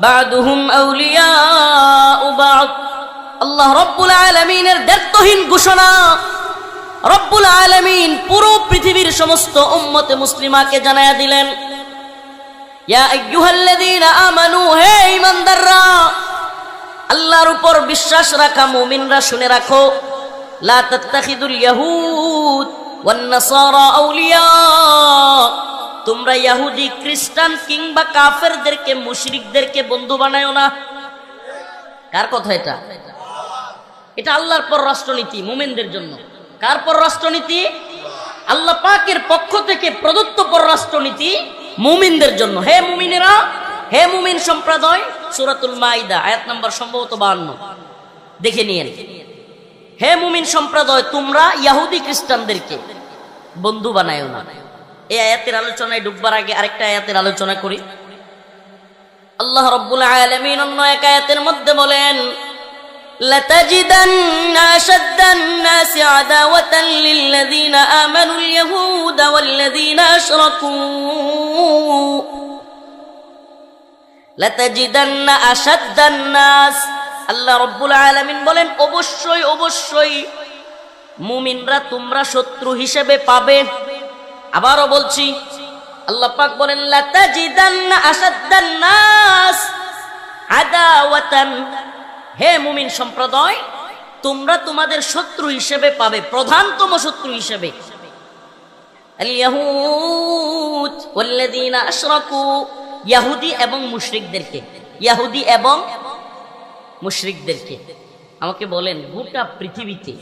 বা'দুহুম আউলিয়াউ বা'দ। আল্লাহ রাব্বুল আলামিনের দায়িত্বহীন ঘোষণা। রব্বুল আলামিন পুরো পৃথিবীর সমস্ত উম্মতে মুসলিমাকে জানায়া দিলেন, ইয়া আইয়ুহাল্লাযীনা আমানু, হে ঈমানদাররা, আল্লাহর উপর বিশ্বাস রাখা মুমিনরা শুনে রাখো, লা তাত্তাখিযুল ইয়াহুদ ওয়ান নাসারা আউলিয়া, তোমরা ইহুদি, খ্রিস্টান কিংবা কাফেরদেরকে, মুশরিকদেরকে বন্ধু বানায়ো না। কার কথা এটা? এটা আল্লাহর পররাষ্ট্রনীতি মুমিনদের জন্য। কার পররাষ্ট্রনীতি? আল্লাহ পাকের পক্ষ থেকে প্রদত্ত পররাষ্ট্রনীতি মুমিনদের জন্য। হে মুমিনেরা, হে মুমিন সম্প্রদায়, সূরাতুল মাইদা আয়াত নাম্বার সম্ভবত 52, দেখে নিয়েন। হে মুমিন সম্প্রদায়, তোমরা ইহুদি খ্রিস্টানদেরকে বন্ধু বানায়ো না। এই আয়াতের আলোচনায় ঢুকবার আগে আরেকটা আয়াতের আলোচনা করি। আল্লাহ রাব্বুল আলামিন অন্য এক আয়াতের মধ্যে বলেন, لتجدن أشد الناس عداوة للذين آمنوا اليهود والذين أشركوا لتجدن أشد الناس। আল্লাহ রাব্বুল আলামিন বলেন, অবশ্যই অবশ্যই মুমিনরা তোমরা শত্রু হিসেবে পাবে। আবারও বলছি, আল্লাহ পাক বলেন, লাতাজিদান্না আশাদ্দান নাস আদাওয়াতান, হে মুমিন সম্প্রদায়, তোমরা তোমাদের শত্রু হিসেবে পাবে, প্রধানতম শত্রু হিসেবে আল ইয়াহুদ ওয়াল্লাযীনা আশরাকু, ইহুদি এবং মুশরিকদেরকে, ইহুদি এবং মুশরিকদেরকে। আমাকে বলেন, গোটা পৃথিবীতে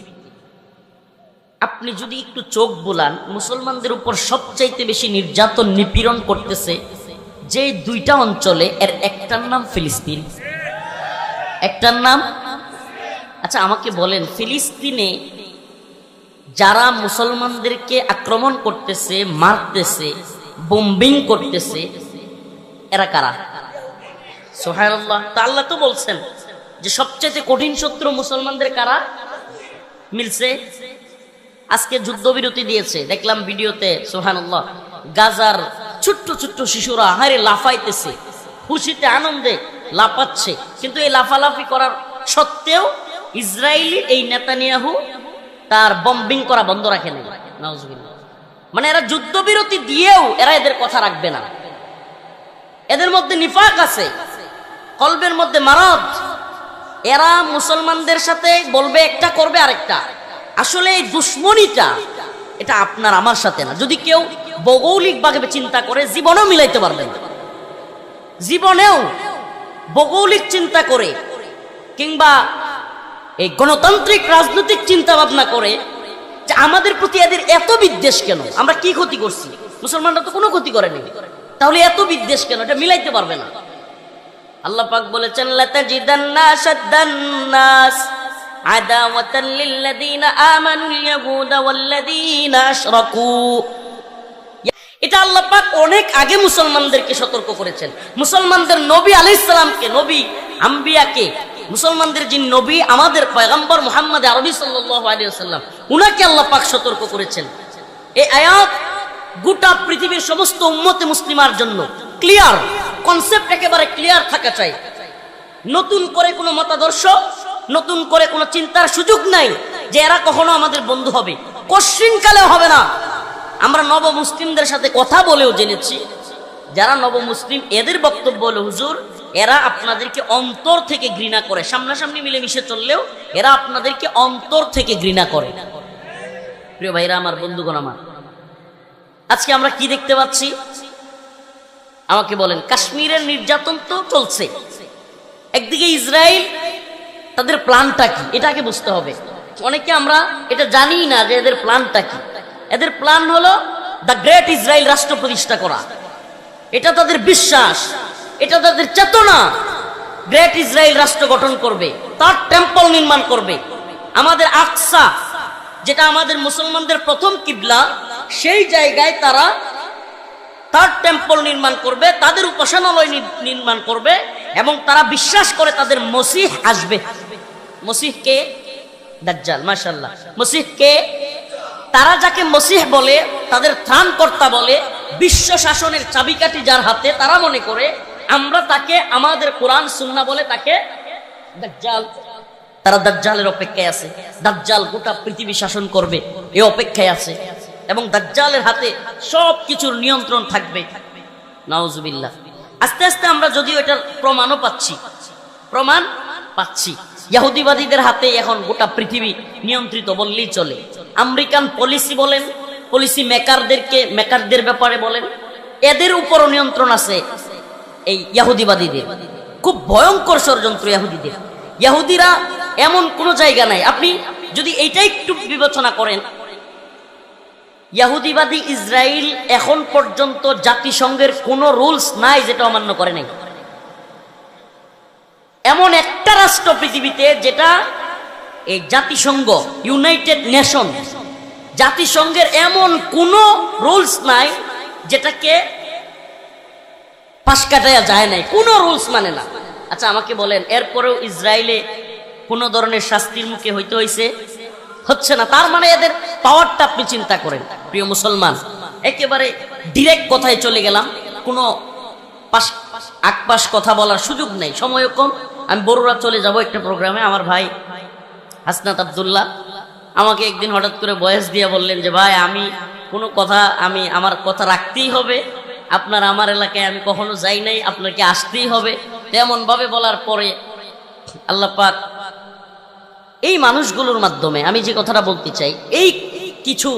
আপনি যদি একটু চোখ বুলান, মুসলমানদের উপর সবচাইতে বেশি নির্যাতন, নিপীড়ন করতেছে যে দুইটা অঞ্চলে, এর একটার নাম ফিলিস্তিন, একটার নাম। আচ্ছা আমাকে বলেন, ফিলিস্তিনে যারা মুসলমানদেরকে আক্রমণ করতেছে, মারতেছে, বোম্বিং করতেছে, এরা কারা? সুবহানাল্লাহ। তা আল্লাহ তো বলছেন যে সবচেয়ে কঠিন শত্রু মুসলমানদের কারা? মিলছে। আজকে যুদ্ধবিরতি দিয়েছে, দেখলাম ভিডিওতে, সুবহানাল্লাহ। গাজার ছোট্ট ছোট্ট শিশুরা হারে লাফাইতেছে, খুশিতে আনন্দে লাফাচ্ছে, কিন্তু এই লাফালাফি করার সত্ত্বেও ইসরায়েলি এই নেতানিয়াহু তার বম্বিং করা বন্ধ রাখে নাই। নাউজুবিল্লাহ। মানে এরা যুদ্ধবিরতি দিয়েও এরা এদের কথা রাখবে না। এদের মধ্যে নিফাক আছে, কলবের মধ্যে মারাদ, এরা মুসলমানদের সাথে বলবে একটা, করবে আরেকটা। আসলে এই দুশ্মনীটা এটা আপনার আমার সাথে না। যদি কেউ ভৌগোলিকভাবে চিন্তা করে জীবনেও মিলাইতে পারবে না, জীবনেও ভৌগোলিক চিন্তা করে কিংবা এই গণতান্ত্রিক রাজনৈতিক চিন্তা ভাবনা করে যে আমাদের প্রতি এদের এত বিদ্বেষ কেন, আমরা কি ক্ষতি করছি? মুসলমানরা তো কোনো ক্ষতি করেনি, তাহলে এত বিদ্বেষ কেন? এটা মিলাইতে পারবে না। আল্লাহ পাক বলেছেন লাতাজিদান্না আশাদ্দান-নাস আদাওয়াতান লিল্লাযীনা আমানুল ইয়াহুদা ওয়াল্লাযীনা আশরাকু। এটা আল্লাহ পাক অনেক আগে মুসলমানদেরকে সতর্ক করেছেন। মুসলমানদের নবী আলাইহিস সালামকে, নবী আম্বিয়াকে, মুসলমানদের যিনি নবী আমাদের পয়গম্বর মুহাম্মদ আরবি সাল্লাল্লাহু আলাইহি ওয়াসাল্লাম, উনাকে আল্লাহ পাক সতর্ক করেছেন। এই আয়াত গোটা পৃথিবীর সমস্ত উম্মতে মুসলিমার জন্য ক্লিয়ার কনসেপ্ট, একেবারে ক্লিয়ার থাকা চাই। নতুন করে কোনো মতাদর্শ, নতুন করে কোনো চিন্তার সুযোগ নাই যে এরা কখনো আমাদের বন্ধু হবে, কোশ্চিনকালেও হবে না। আমরা নব মুসলিমদের সাথে কথা বলেও জেনেছি, যারা নব মুসলিম এদের বক্তব্য হলো হুজুর এরা আপনাদেরকে অন্তর থেকে ঘৃণা করে, সামনাসামনি মিলেমিশে চললেও এরা আপনাদেরকে অন্তর থেকে ঘৃণা করে। প্রিয় ভাইরা আমার, বন্ধুগণ আমার, আজকে আমরা কি দেখতে পাচ্ছি? আমাকে বলেন, কাশ্মীরের নির্যাতন তো চলছে, একদিকে ইসরায়েল, তাদের প্ল্যানটা কি এটাকে বুঝতে হবে। অনেকে আমরা এটা জানি না যে এদের প্ল্যানটা কি। এদের প্ল্যান হলো দ্য গ্রেট ইসরায়েল রাষ্ট্র প্রতিষ্ঠা করা, এটা তাদের বিশ্বাস, এটা তাদের চেতনা। গ্রেট ইসরায়েল রাষ্ট্র গঠন করবে, তার টেম্পল নির্মাণ করবে। আমাদের আকসা, যেটা আমাদের মুসলমানদের প্রথম কিবলা, সেই জায়গায় তারা তার টেম্পল নির্মাণ করবে, তাদের উপাসনালয় নির্মাণ করবে, এবং তারা বিশ্বাস করে তাদের মসিহ আসবে। মসিহ কে? দাজ্জাল। মাশাআল্লাহ। মসিহ কে? তারা যাকে মসিহ বলে, তাদের ত্রাণকর্তা বলে, বিশ্ব শাসনের চাবিকাঠি যার হাতে, তারা মনে করে আমরা তাকে, আমাদের কোরআন সুন্নাহ বলে তাকে দাজ্জাল। তারা দাজ্জালের অপেক্ষায় আছে। দাজ্জাল গোটা পৃথিবী শাসন করবে এই অপেক্ষায় আছে, এবং দাজ্জালের হাতে সব কিছুর নিয়ন্ত্রণ থাকবে। নাউজুবিল্লাহ। আস্তে আস্তে আমরা যদিও এটার প্রমাণ পাচ্ছি। ইহুদিবাদীদের হাতে এখন গোটা পৃথিবী নিয়ন্ত্রিত বললেই চলে। আমেরিকান পলিসি বলেন, পলিসি মেকারদের ব্যাপারে বলেন, এদের উপরও নিয়ন্ত্রণ আছে এই ইহুদিবাদীদের। খুব ভয়ঙ্কর ষড়যন্ত্র ইহুদিদের। ইহুদিরা এমন কোনো জায়গা নাই, আপনি যদি এইটাই একটু বিবেচনা করেন, ইহুদিবাদী ইসরায়েল এখন পর্যন্ত জাতিসংঘের কোনো রুলস নাই যেটা অমান্য করে নাই। এমন একটা রাষ্ট্র পৃথিবীতে যেটা এই জাতিসংঘ, ইউনাইটেড নেশন, জাতিসংঘের এমন কোনো রুলস নাই যেটাকে পাশ কাটায়া যায় নাই, কোনো রুলস মানে না। আচ্ছা আমাকে বলেন, এরপরেও ইসরায়েলে কোনো ধরনের শাস্তির মুখে হইতে হয়েছে? হচ্ছে না। তার মানে এদের পাওয়ারটা আপনি চিন্তা করেন। প্রিয় মুসলমান, একেবারে ডিরেক্ট কথায় চলে গেলাম, কোনো আকপাশ কথা বলার সুযোগ নেই, সময় কম। আমি বড়ুরা চলে যাব একটা প্রোগ্রামে। আমার ভাই হাসনাত আব্দুল্লাহ আমাকে একদিন হঠাৎ করে ভয়েস দিয়ে বললেন যে ভাই, আমি কোনো কথা, আমার কথা রাখতেই হবে, আপনার আমার এলাকায় আমি কখনো যাই নাই, আপনাকে আসতেই হবে। তেমন ভাবে বলার পরে আল্লাহ পাক এই মানুষগুলোর মাধ্যমে আমি যে কথাটা বলতে চাই, এই কিছু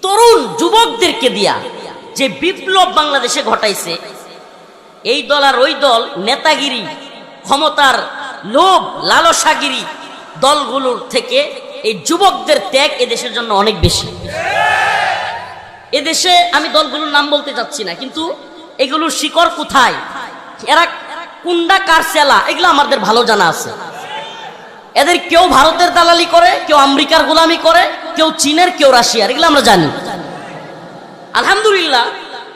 তরুণ যুবকদেরকে দিয়া যে বিপ্লব বাংলাদেশে ঘটাইছে, এই দল আর ওই দল, নেতাগিরি, ক্ষমতার লোভ, লালসাগিরি দলগুলোর থেকে এই যুবকদের ত্যাগ এদেশের জন্য অনেক বেশি। এদেশে আমি দলগুলোর নাম বলতে চাচ্ছি না, কিন্তু এগুলোর শিকড় কোথায়, এরা কুন্ডা কারসেলা, এগুলো আমাদের ভালো জানা আছে। এদের কেউ ভারতের দালালি করে, কেউ আমেরিকার গোলামি করে, কেউ চীনের, কেউ রাশিয়ার, এগুলো আমরা জানি। আলহামদুলিল্লাহ,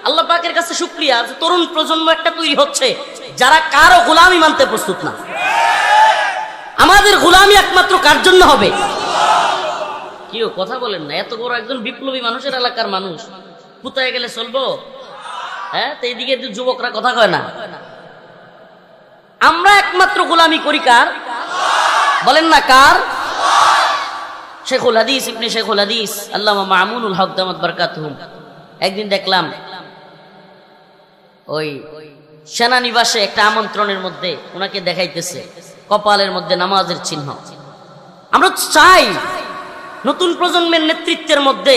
আল্লাহ পাকের কাছে শুকরিয়া, তরুণ প্রজন্ম একটা তৈরি হচ্ছে যারা কারো গোলামি মানতে প্রস্তুত না। আমাদের গোলামি একমাত্র কার জন্য হবে? কেউ কথা বলেন না। এত বড় একজন বিপ্লবী মানুষের এলাকার মানুষ পুতায় গেলে চলবো? হ্যাঁ, তো এইদিকে যুবকরা কথা কয় না। আমরা একমাত্র গোলামি করি কার? বলেন না কার? শেখুল হাদিস, ইবনে শেখুল হাদিস আল্লামা মামুনুল হক দামাত বারাকাতুহুম একদিন দেখলাম ওই সেনানিবাসে একটা আমন্ত্রণের মধ্যে ওনাকে দেখাইতেছে কপালের মধ্যে নামাজের চিহ্ন। আমরা চাই নতুন প্রজন্মের নেতৃত্বের মধ্যে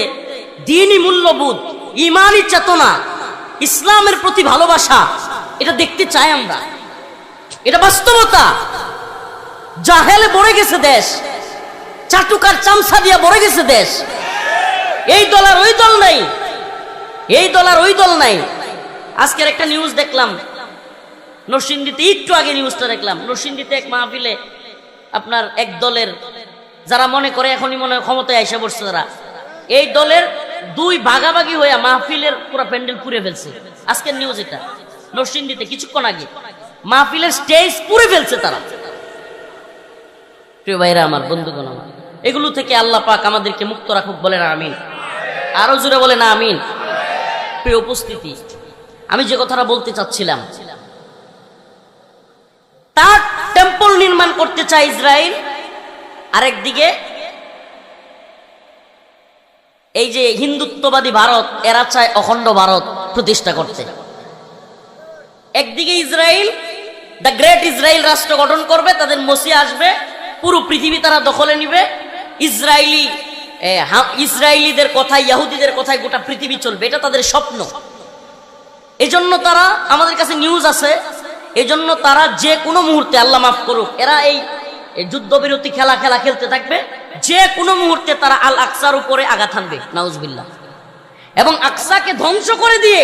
দ্বীনি মূল্যবোধ, ঈমানি চেতনা, ইসলামের প্রতি ভালোবাসা, এটা দেখতে চাই আমরা। এটা বাস্তবতা। জাহেলে ভরে গেছে দেশ, চাটুকার চামচা দিয়া ভরে গেছে দেশ। এই দল আর ওই দল নাই, এই দল আর ওই দল নাই। আজকের একটা নিউজ দেখলাম নরসিংদীতে, একটু আগে নিউজটা দেখলাম, নরসিংদীতে এক মাহফিলে আপনার এক দলের যারা মনে করে এখনই মনে হয় ক্ষমতায় আইসা পড়ছে, যারা এই দলের দুই ভাগাভাগি হয়ে মাহফিলের পুরো প্যান্ডেল পুড়ে ফেলছে। আজকের নিউজ এটা, নরসিংদীতে কিছুক্ষণ আগে মাহফিলের স্টেজ পুড়ে ফেলছে তারা। প্রিয় ভাইরা আমার, বন্ধুগণ আমার, এগুলো থেকে আল্লাহ পাক আমাদেরকে মুক্ত রাখুক, বলেন আমিন। আরো জোরে বলেন আমিন। প্রিয় উপস্থিতি, আমি যে কথাটা বলতে চাচ্ছিলাম, তার টেম্পল নির্মাণ করতে চায় ইসরায়েল, আরেকদিকে এই যে হিন্দুত্ববাদী ভারত, এরা চায় অখণ্ড ভারত প্রতিষ্ঠা করতে। একদিকে ইসরায়েল, দ্য গ্রেট ইসরায়েল রাষ্ট্র গঠন করবে, তাদের মসি আসবে, পুরো পৃথিবী তারা দখলে নিবে, ইসরায়েলিদের কথায়, ইহুদিদের কথায় গোটা পৃথিবী চলবে, এটা তাদের স্বপ্ন। এজন্য তারা, আমাদের কাছে নিউজ আছে, এজন্য তারা যে কোনো মুহূর্তে, আল্লাহ মাফ করুক, এরা এই যুদ্ধবিরতি খেলা খেলতে থাকবে, যে কোনো মুহূর্তে তারা আল আকসার উপরে আঘাত হানবে, নাউজুবিল্লাহ, এবং আকসাকে ধ্বংস করে দিয়ে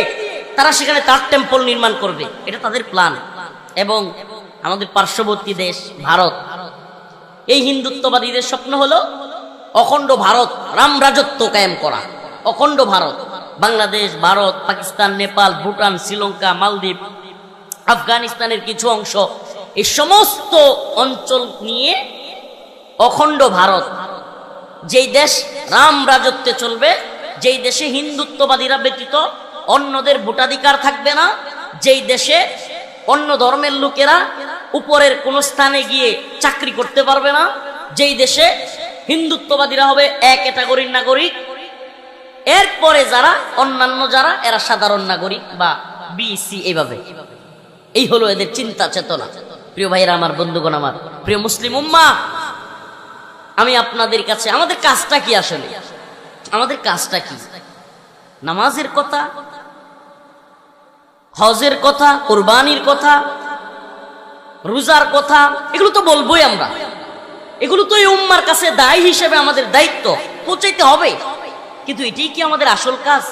তারা সেখানে তার টেম্পল নির্মাণ করবে, এটা তাদের প্ল্যান। এবং আমাদের পার্শ্ববর্তী দেশ ভারত, এই হিন্দুত্ববাদীদের স্বপ্ন হলো অখণ্ড ভারত, রাম রাজত্ব কায়েম করা, অখণ্ড ভারত। বাংলাদেশ, ভারত, পাকিস্তান, নেপাল, ভুটান, শ্রীলঙ্কা, মালদ্বীপ, আফগানিস্তানের কিছু অংশ, এই সমস্ত অঞ্চল নিয়ে অখণ্ড ভারত, যেই দেশ রাম রাজত্বে চলবে, যেই দেশে হিন্দুত্ববাদীরা ব্যতীত অন্যদের ভোটাধিকার থাকবে না, যেই দেশে অন্য ধর্মের লোকেরা উপরের কোন স্থানে গিয়ে চাকরি করতে পারবে না, যেই দেশে হিন্দুত্ববাদীরা হবে এক ক্যাটাগরির নাগরিক, এরপরে যারা অন্যান্য যারা এরা সাধারণ নাগরিক বা বিসি, এইভাবে। এই হলো এদের চিন্তা চেতনা। প্রিয় ভাইরা আমার, বন্ধুগণ আমার, প্রিয় মুসলিম উম্মাহ, আমি আপনাদের কাছে, আমাদের কাজটা কি আসলে? আমাদের কাজটা কি? নামাজের কথা, হজের কথা, কুরবানির কথা, রোজার কথা, এগুলো তো বলবোই আমরা। এগুলো তো এই উম্মার কাছে দায়ী হিসেবে আমাদের দায়িত্ব পৌঁছাইতে হবে। কিন্তু এটাই কি আমাদের আসল কাজ?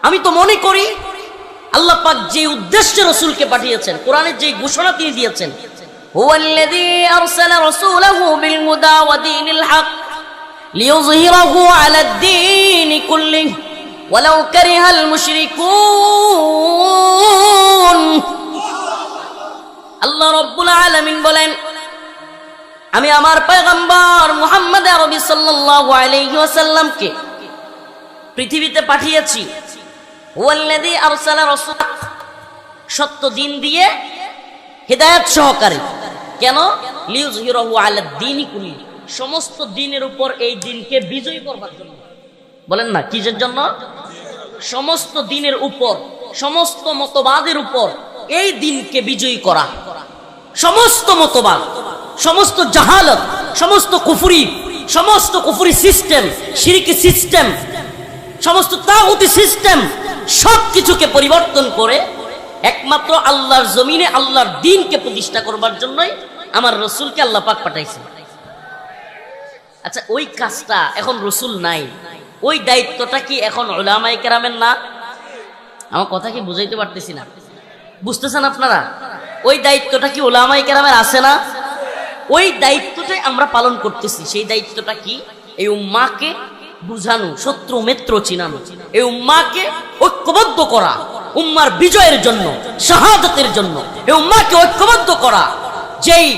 আমি তো মনে করি আল্লাহ পাক যে উদ্দেশ্যে রাসূলকে পাঠিয়েছেন, কোরআনের যে ঘোষণা তিনি দিয়েছেন, হুয়াল্লাযী আরসালা রাসূলাহু বিল হুদা ওয়া দীনিল হক লিইয়ুযহিরাহু আলাদ দীনি কুল্লিহি ওয়ালাউ কারিহাল মুশরিকুন। আল্লাহ রাব্বুল আলামিন বলেন, আমি আমার পয়গম্বর মুহাম্মদ আরবি সাল্লাল্লাহু আলাইহি ওয়াসাল্লামকে পৃথিবীতে পাঠিয়েছি, হুয়াল্লাযী আরসালা রাসূলা, সত্য দিন দিয়ে, হিদায়াত সহকারে। কেন? লিইয়ুযহিরাহু আলাদ দীনি কুল্লি, সমস্ত দিনের উপর এই দিনকে বিজয়ী করবার জন্য। বলেন না কিসের জন্য? সমস্ত দিনের উপর, সমস্ত মতবাদের উপর এই দিনকে বিজয়ী করা। সমস্ত মতবাদ, সমস্ত জাহালত, সমস্ত কুফরি সিস্টেম, শিরকি সিস্টেম, সমস্ত তাগুতি সিস্টেম, সবকিছুকে পরিবর্তন করে একমাত্র আল্লাহর জমিনে আল্লাহর দ্বীনকে প্রতিষ্ঠা করবার জন্যই আমার রাসূলকে আল্লাহ পাক পাঠাইছেন। আচ্ছা, ওই কাজটা এখন রাসূল নাই, ওই দায়িত্বটা কি এখন উলামায়ে কেরামের না? আমার কথা কি বুঝাইতে পারতেছি না? বুঝতেছেন আপনারা? ওই দায়িত্বটা কি উলামায়ে কেরামের আছে না? ওই দায়িত্বটাই আমরা পালন করতেছি। সেই দায়িত্বটা কি? এই উম্মাহকে বুঝানো, শত্রু মিত্র চিনানো, এই উম্মাহকে ঐক্যবদ্ধ করা, উম্মার বিজয়ের জন্য, শাহাদাতের জন্য এই উম্মাহকে ঐক্যবদ্ধ করা। যেই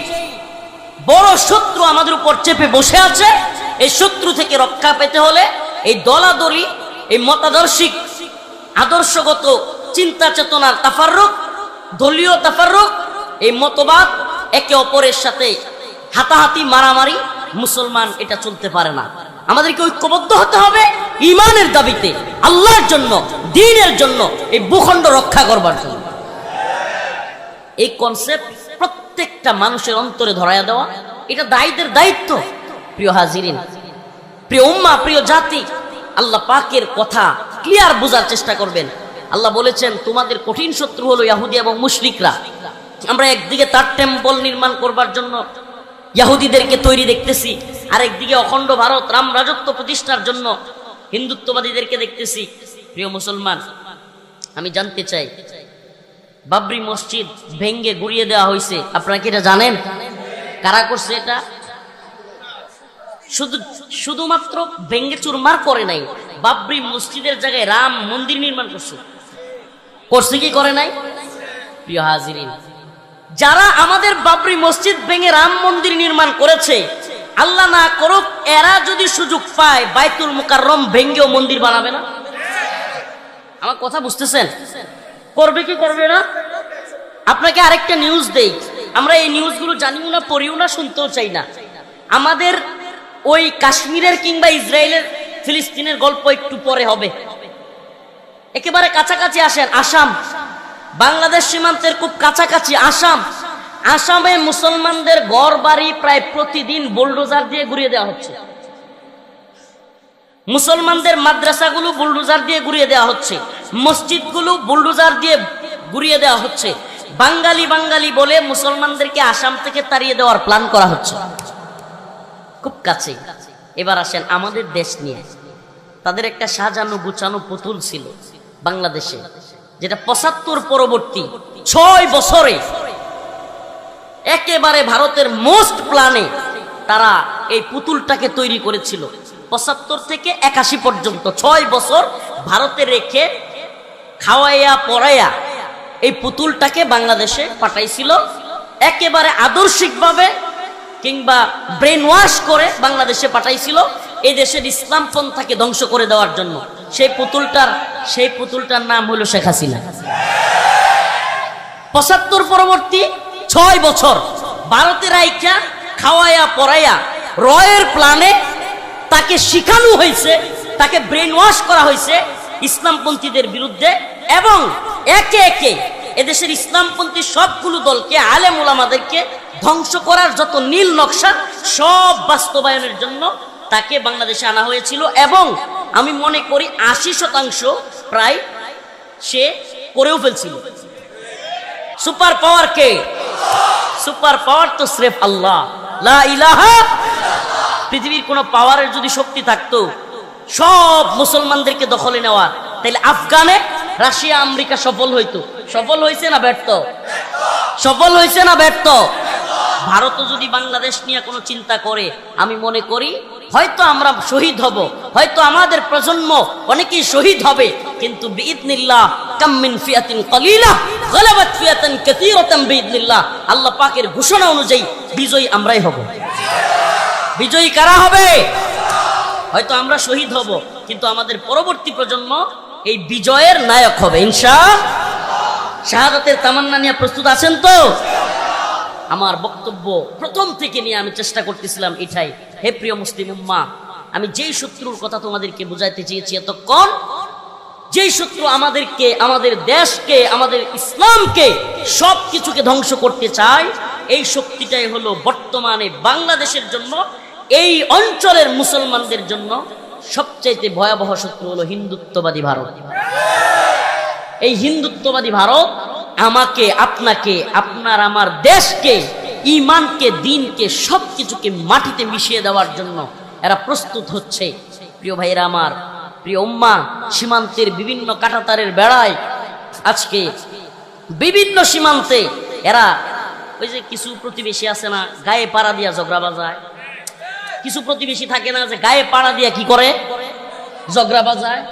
বড় শত্রু আমাদের উপর চেপে বসে আছে, এই শত্রু থেকে রক্ষা পেতে হলে এই দলাদলি, এই মতাদর্শিক আদর্শগত চিন্তা চেতনার তাফাররুক, দলীয় তাফাররুক, এই মতবাদ, একে অপরের সাথে হাতাহাতি মারামারি, মুসলমান এটা চলতে পারে না। আমাদেরকে ঐক্যবদ্ধ হতে হবে ঈমানের দাবিতে, আল্লাহর জন্য, দ্বীনের জন্য, এই ভূখণ্ড রক্ষা করবার জন্য। এই কনসেপ্ট প্রত্যেকটা মানুষের অন্তরে ধরায়া দেওয়া, এটা দায়ীদের দায়িত্ব। প্রিয় হাজিরিন, প্রিয় উম্মাহ, প্রিয় জাতি, আল্লাহ পাকের কথা ক্লিয়ার বোঝার চেষ্টা করবেন। আল্লাহ বলেছেন তোমাদের কঠিন শত্রু হলো ইহুদি এবং মুশরিকরা। আমরা একদিকে তার টেম্পল নির্মাণ করবার জন্য ইহুদিদেরকে তৈরি দেখতেছি, আর একদিকে অখণ্ড ভারত রাম রাজত্ব প্রতিষ্ঠার জন্য হিন্দুত্ববাদীদেরকে দেখতেছি। প্রিয় মুসলমান, আমি জানতে চাই, বাবরি মসজিদ ভেঙ্গে গুড়িয়ে দেওয়া হয়েছে, আপনারা কি এটা জানেন? কারা করছে এটা? শুধুমাত্র ভেঙ্গে চুরমার করে নাই, বাবরি মসজিদের জায়গায় রাম মন্দির নির্মাণ করছে কি করে নাই? প্রিয় হাজিরিন, যারা আমাদের বাবরি মসজিদ ভেঙে রাম মন্দির নির্মাণ করেছে, আল্লাহ না করুক এরা যদি সুযোগ পায় বাইতুল মুকাররম ভেঙ্গেও মন্দির বানাবে না? আমার কথা বুঝতেছেন? করবে কি করবে না? আপনাকে আরেকটা নিউজ দেই, আমরা এই নিউজগুলো জানিও না, পড়িও না, শুনতেও চাই না। আমাদের ওই কাশ্মীরের কিংবা ইসরায়েলের ফিলিস্তিনের গল্প একটু পরে হবে। একেবারে কাছাকাছি আসেন, আসাম, বাংলাদেশ সীমান্তের খুব কাছাকাছি আসাম। আসামে মুসলমানদের ঘর বাড়ি প্রায় প্রতিদিন বুলডোজার দিয়ে গুড়িয়ে দেওয়া হচ্ছে। মুসলমানদের মাদ্রাসাগুলো বুলডোজার দিয়ে গুড়িয়ে দেওয়া হচ্ছে, মসজিদগুলো বুলডোজার দিয়ে গুড়িয়ে দেওয়া হচ্ছে। বাঙালি বাঙালি বলে মুসলমানদেরকে আসাম থেকে তাড়িয়ে দেওয়ার প্ল্যান করা হচ্ছে, খুব কাছে। এবার আসেন আমাদের দেশ নিয়ে। তাদের একটা সাজানো গুছানো পুতুল ছিল বাংলাদেশে, যেটা ৭৫ পরবর্তী ৬ বছরে একেবারে ভারতের মোস্ট প্ল্যানে তারা এই পুতুলটাকে তৈরি করেছিল। ৭৫ থেকে ৮১ পর্যন্ত ৬ বছর ভারতে রেখে খাওয়াইয়া পড়াইয়া এই পুতুলটাকে বাংলাদেশে পাঠাইছিল, একেবারে আদর্শিকভাবে কিংবা ব্রেন ওয়াশ করে বাংলাদেশে পাঠাইছিল এই দেশের ইসলাম পন্থাকে ধ্বংস করে দেওয়ার জন্য। সেই পুতুলটার নাম হলো শেখ হাসিনা। ৭৫ পরবর্তী ৬ বছর ভারতের আইকা খাওয়াইয়া পড়াইয়া রয়ের প্ল্যানে তাকে শিখানো হয়েছে, তাকে ব্রেন ওয়াশ করা হয়েছে ইসলামপন্থীদের বিরুদ্ধে, এবং একে একে এদেশের ইসলামপন্থী সবগুলো দলকে, আলেম ওলামাদেরকে ধ্বংস করার যত নীল নকশা সব বাস্তবায়নের জন্য তাকে বাংলাদেশে আনা হয়েছিল। এবং আমি মনে করি ৮০% প্রায় সে করেও ফেলছিল। সুপার পাওয়ার কে? সুপার পাওয়ার তো স্রেফ আল্লাহ, লা ইলাহা। পৃথিবীর কোন পাওয়ারের যদি শক্তি থাকতো সব মুসলমানদেরকে দখলে নেওয়া, তাহলে আফগানে রাশিয়া আমেরিকা সফল হইতো। সফল হয়েছে না ব্যর্থ? সফল হয়েছে না ব্যর্থ? ভারতও যদি বাংলাদেশ নিয়ে কোনো চিন্তা করে, আমি মনে করি হয়তো আমরা শহীদ হব, হয়তো আমাদের প্রজন্ম অনেকেই শহীদ হবে, কিন্তু বিইذنিল্লাহ কাম মিন ফিয়াতিন কলিলা গালাবাত ফিয়াতান কাসীরাতান বিইذনিল্লাহ, আল্লাহ পাকের ঘোষণা অনুযায়ী বিজয়ী আমরাই হব। বিজয়ী কারা হবে? হয়তো আমরা শহীদ হব, কিন্তু আমাদের পরবর্তী প্রজন্ম এই বিজয়ের নায়ক হবে ইনশাআল্লাহ। শাহাদাতের তামান্না নিয়ে প্রস্তুত আছেন তো? আমার বক্তব্য প্রথম থেকে নিয়ে আমি চেষ্টা করতেছিলাম এটাই, হে প্রিয় মুসলিম উম্মাহ, আমি যেই শত্রুর কথা তোমাদেরকে বুঝাইতে চেয়েছি এতক্ষণ, যেই শত্রু আমাদেরকে, আমাদের দেশকে, আমাদের ইসলামকে, সব কিছুকে ধ্বংস করতে চায়, এই শক্তিটাই হলো বর্তমানে বাংলাদেশের জন্য, এই অঞ্চলের মুসলমানদের জন্য সবচাইতে ভয়াবহ শত্রু হলো হিন্দুত্ববাদী ভারত। এই হিন্দুত্ববাদী ভারত আমাকে, আপনাকে, আপনার আমার দেশকে, ঈমানকে, দ্বীনকে, সবকিছুকে মাটিতে মিশিয়ে দেওয়ার জন্য এরা প্রস্তুত হচ্ছে। প্রিয় ভাইরা আমার, প্রিয় উম্মাহ, সীমান্তের বিভিন্ন কাঁটাতারের বেড়ায় আজকে বিভিন্ন সীমান্তে এরা, ওই যে কিছু প্রতিবেশী আছে না গায়ে পাড়া দিয়া ঝগড়া বাজায়, কিছু প্রতিবেশী থাকে না যে গায়ে পাড়া দিয়া কি করে ঝগড়া বাজায়,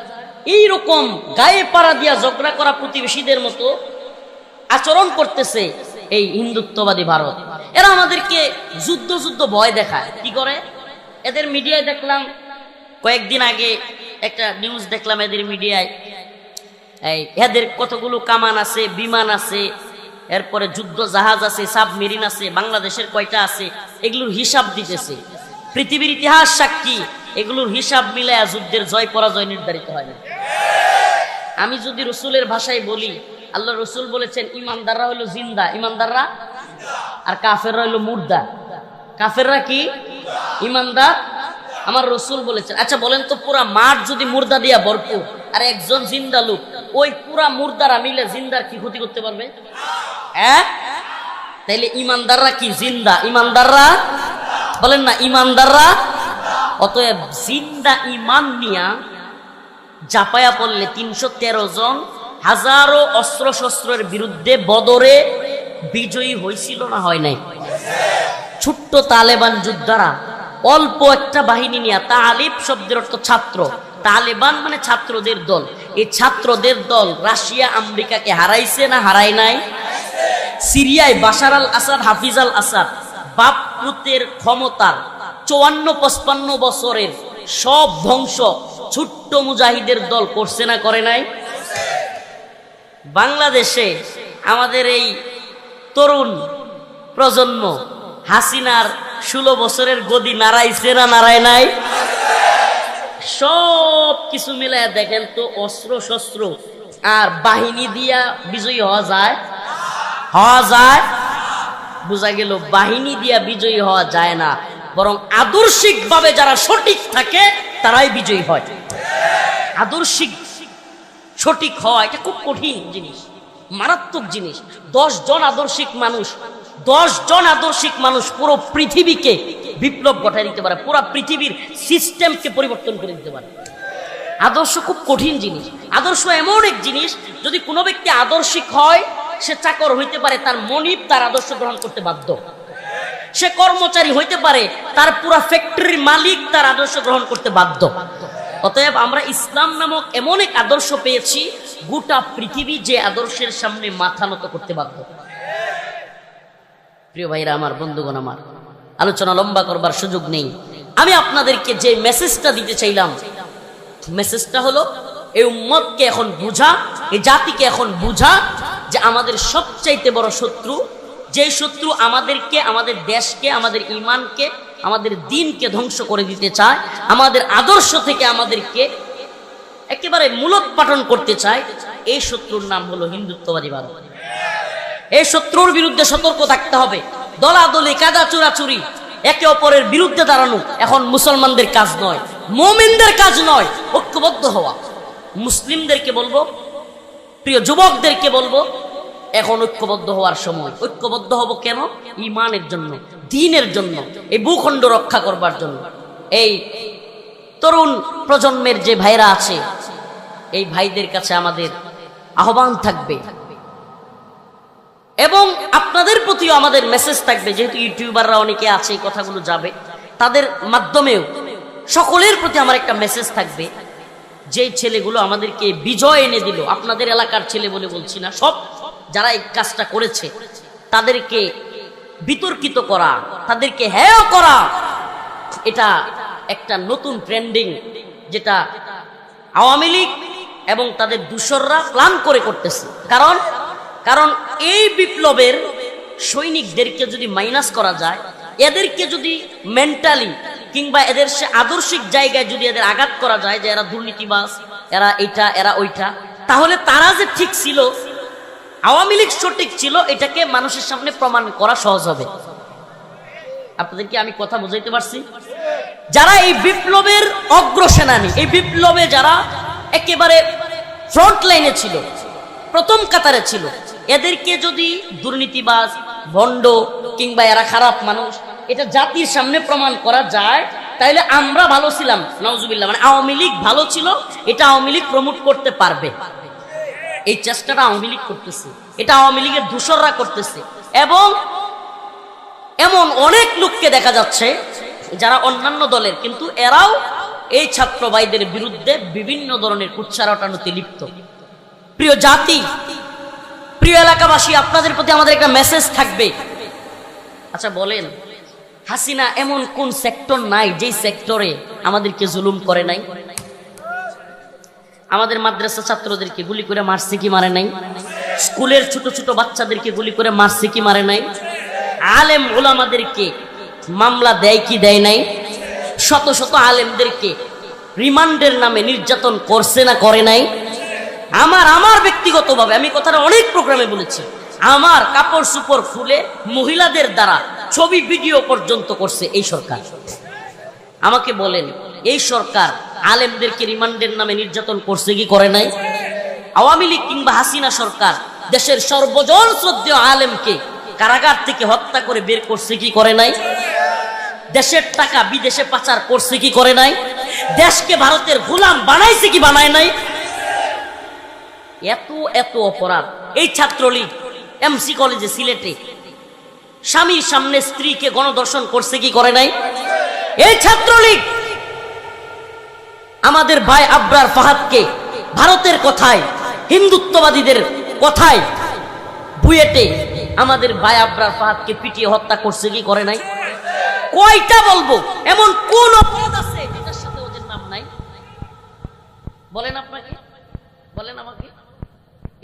এইরকম গায়ে পাড়া দিয়া ঝগড়া করা প্রতিবেশীদের মতো আচরণ করতেছে এই হিন্দুত্ববাদী ভারত। এরা আমাদেরকে যুদ্ধ যুদ্ধ ভয় দেখায়। কি করে? এদের মিডিয়ায় দেখলাম কয়েকদিন আগে একটা নিউজ দেখলাম, এদের মিডিয়ায় এদের কতগুলো কামান আছে, বিমান আছে, এরপরে যুদ্ধ জাহাজ আছে, সাবমেরিন আছে, বাংলাদেশের কয়টা আছে, এগুলোর হিসাব দিতেছে। পৃথিবীর ইতিহাস সাক্ষী, এগুলোর হিসাব মিলায়া যুদ্ধের জয় পরাজয় নির্ধারিত হয় না। আমি যদি রসুলের ভাষায় বলি, আল্লাহ রসুল বলেছেন ইমানদাররা হলো জিন্দা, ইমানদাররা আর কাফেররা হইল মুর্দা। কাফেররা কি? ইমানদার। আমার রসুল বলেছেন। আচ্ছা বলেন তো, পুরা মাঠ যদি মুর্দা দিয়া ভরপুর আর একজন জিন্দা লোক, ওই পুরা মুর্দারা মিলে জিন্দার কি ক্ষতি করতে পারবে? হ্যাঁ, তাইলে ইমানদাররা কি জিন্দা? ইমানদাররা বলেন না, ইমানদাররা। অতএব জিন্দা ইমান নিয়া জাপায়া পড়লে 313 জন হাজারো অস্ত্র শস্ত্রের বিরুদ্ধে বদরে বিজয়ী হয়েছিল না হয় নাই? ছোট্ট তালেবান যোদ্ধারা অল্প একটা বাহিনী নিয়ে, তালিব শব্দের অর্থ ছাত্র, তালেবান মানে ছাত্রদের দল, এই ছাত্রদের দল রাশিয়া আমেরিকাকে হারাইছে না হারায় নাই? সিরিয়ায় বাশার আল আসাদ, হাফিজ আল আসাদ বাপ পুতের ক্ষমতার 54-55 বছরের সব ধ্বংস ছোট্ট মুজাহিদের দল করছে না করে নাই? বাংলাদেশে আমাদের এই তরুণ প্রজন্ম হাসিনার 16 বছরের গদি নাড়াইছে না নাড়ায় নাই? সব কিছু মিলায় দেখেন তো, অস্ত্র শস্ত্র আর বাহিনী দিয়া বিজয়ী হওয়া যায়? হওয়া যায়? বোঝা গেল বাহিনী দিয়া বিজয়ী হওয়া যায় না, বরং আদর্শিক ভাবে যারা সঠিক থাকে তারাই বিজয়ী হয়। আদর্শিক সঠিক হওয়া এটা খুব কঠিন জিনিস, মারাত্মক জিনিস। 10 জন আদর্শিক মানুষ পুরো পৃথিবীকে বিপ্লব ঘটায় দিতে পারে, পুরো পৃথিবীর সিস্টেমকে পরিবর্তন করে দিতে পারে। আদর্শ খুব কঠিন জিনিস। আদর্শ এমন এক জিনিস, যদি কোনো ব্যক্তি আদর্শিক হয়, সে চাকর হইতে পারে, তার মনিব তার আদর্শ গ্রহণ করতে বাধ্য। সে কর্মচারী হইতে পারে, তার পুরা ফ্যাক্টরির মালিক তার আদর্শ গ্রহণ করতে বাধ্য। অতএব আমরা ইসলাম নামক এমন এক আদর্শ পেয়েছি, গোটা পৃথিবী যে আদর্শের সামনে মাথা নত করতে বাধ্য। প্রিয় ভাইরা আমার, বন্ধুগণ আমার, আলোচনা লম্বা করবার সুযোগ নেই। আমি আপনাদেরকে যে মেসেজটা দিতে চাইলাম, মেসেজটা হলো এই উম্মতকে এখন বুঝা, এই জাতিকে এখন বুঝা যে আমাদের সবচাইতে বড় শত্রু, যে শত্রু আমাদেরকে, আমাদের দেশকে, আমাদের ঈমানকে, আমাদের দ্বীনকে ধ্বংস করে দিতে চায়, আমাদের আদর্শ থেকে আমাদেরকে একেবারে মূলোৎপাটন করতে চায়, এই শত্রুর নাম হলো হিন্দুত্ববাদী ভারত। এই শত্রুর বিরুদ্ধে সতর্ক থাকতে হবে। দলাদলি, কাদা চুরাচুরি, একে অপরের বিরুদ্ধে দাঁড়ানো এখন মুসলমানদের কাজ নয়, মুমিনদের কাজ নয়। ঐক্যবদ্ধ হওয়া। মুসলিমদেরকে বলবো, প্রিয় যুবকদেরকে বলবো, এখন ঐক্যবদ্ধ হওয়ার সময়। ঐক্যবদ্ধ হব কেন? ঈমানের জন্য, দ্বীনের জন্য, এই ভূখণ্ড রক্ষা করবার জন্য। এই তরুণ প্রজন্মের যে ভাইরা আছে, এই ভাইদের কাছে আমাদের আহ্বান থাকবে এবং আপনাদের প্রতিও আমাদের মেসেজ থাকবে। যেহেতু ইউটিউবাররা অনেকে আছে, এই কথাগুলো যাবে, তাদের মাধ্যমেও সকলের প্রতি আমার একটা মেসেজ থাকবে। যে ছেলেগুলো আমাদেরকে বিজয় এনে দিল, আপনাদের এলাকার ছেলে বলে বলছি না, সব যারা এই কাজটা করেছে, তাদেরকে বিতর্কিত করা, তাদেরকে হেয় করা, এটা একটা নতুন ট্রেন্ডিং, যেটা আওয়ামী লীগ এবং তাদের দূষররা প্ল্যান করে করতেছে। কারণ এই বিপ্লবের সৈনিকদেরকে যদি মাইনাস করা যায়, এদেরকে যদি মেন্টালি কিংবা এদের সে আদর্শিক জায়গায় যদি এদের আঘাত করা যায় যে এরা দুর্নীতিবাজ, এরা এটা, এরা ওইটা, তাহলে তারা যে ঠিক ছিল, আওয়ামী লীগ সঠিক ছিল, এটাকে মানুষের সামনে প্রমাণ করা সহজ হবে। আপনাদেরকে আমি কথা বুঝাইতে পারছি? যারা এই বিপ্লবের অগ্রসেনানী, এই বিপ্লবে যারা একেবারে ফ্রন্ট লাইনে ছিল, প্রথম কাতারে ছিল, এদেরকে যদি দুর্নীতিবাজ, ভণ্ড কিংবা এরা খারাপ মানুষ, এটা জাতির সামনে প্রমাণ করা যায়, তাহলে আমরা ভালো ছিলাম, নাউজুবিল্লাহ, মানে আওয়ামী লীগ ভালো ছিল, এটা আওয়ামী লীগ প্রমোট করতে পারবে। এই চেষ্টাটা আওয়ামী লীগ করতেছে, এটা আওয়ামী লীগের দূষররা করতেছে। এবং এমন অনেক লোককে দেখা যাচ্ছে যারা অন্যান্য দলের, কিন্তু এরাও এই ছাত্র ভাইদের বিরুদ্ধে বিভিন্ন ধরনের কুৎসা রটানোতে লিপ্ত। প্রিয় জাতি, প্রিয় এলাকাবাসী, আপনাদের প্রতি আমাদের একটা মেসেজ থাকবে। আচ্ছা বলেন, হাসিনা এমন কোন সেক্টর নাই যেই সেক্টরে আমাদেরকে জুলুম করে নাই? আমাদের মাদ্রাসা ছাত্রদেরকে গুলি করে মারছে কি মারে নাই? স্কুলের ছোট ছোট বাচ্চাদেরকে গুলি করে মারছে কি মারে নাই? আলেম ওলামাদেরকে মামলা দেয় কি দেয় নাই? শত শত আলেমদেরকে রিমান্ডের নামে নির্যাতন করছে না করে নাই? আমার ব্যক্তিগতভাবে আমি কথাটা অনেক প্রোগ্রামে বলেছি, আমার কাপড় চোপড় খুলে মহিলাদের দ্বারা ছবি ভিডিও পর্যন্ত করছে এই সরকার। আমাকে বলেন, এই সরকার আলেমদেরকে রিমান্ডের নামে নির্যাতন করছে কি করে নাই? আওয়ামী লীগ কিংবা হাসিনা সরকার দেশের সর্বজন শ্রদ্ধেয় আলেমকে কারাগার থেকে হত্যা করে বের করছে কি করে নাই? দেশের টাকা বিদেশে পাচার করছে কি করে নাই? দেশকে ভারতের গোলাম বানাইছে কি বানায় নাই? এত এত অপরাধ। এই ছাত্রলীগ এমসি কলেজে সিলেটে স্বামীর সামনে স্ত্রীকে গণধর্ষণ করছে কি করে নাই? এই ছাত্রলীগ আমাদের ভাই আবরার ফাহাদকে ভারতের কথায়, হিন্দুত্ববাদীদের কথায় বুয়েটে আমাদের ভাই আবরার ফাহাদকে পিটিয়ে হত্যা করছে কি করে নাই? কয়টা বলবো? এমন কোন অপরাধ আছে যেটার সাথে ওদের নাম নাই? বলেন আপনাকে, বলেন আমাকে।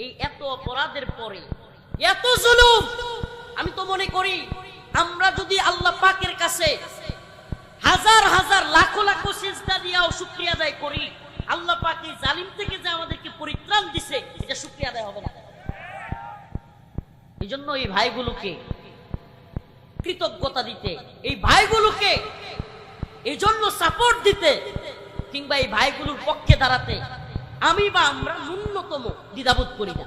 এই এত অপরাধের পরে এত জুলুম, আমি তো মনে করি আমরা যদি আল্লাহ পাকের কাছে হাজার হাজার লাখো লাখো সিজদা দিয়াও শুকরিয়া আদায় করি, আল্লাহ পাক এই জালিম থেকে যে আমাদেরকে পরিত্রাণ দিছে, এটা শুকরিয়া আদায় হবে না। এই জন্য এই ভাইগুলোকে কৃতজ্ঞতা দিতে, এই ভাইগুলোকে এই জন্য সাপোর্ট দিতে, কিংবা এই ভাইগুলোর পক্ষে দাঁড়াতে আমি বা আমরা ন্যূনতম দ্বিধাবোধ করি না।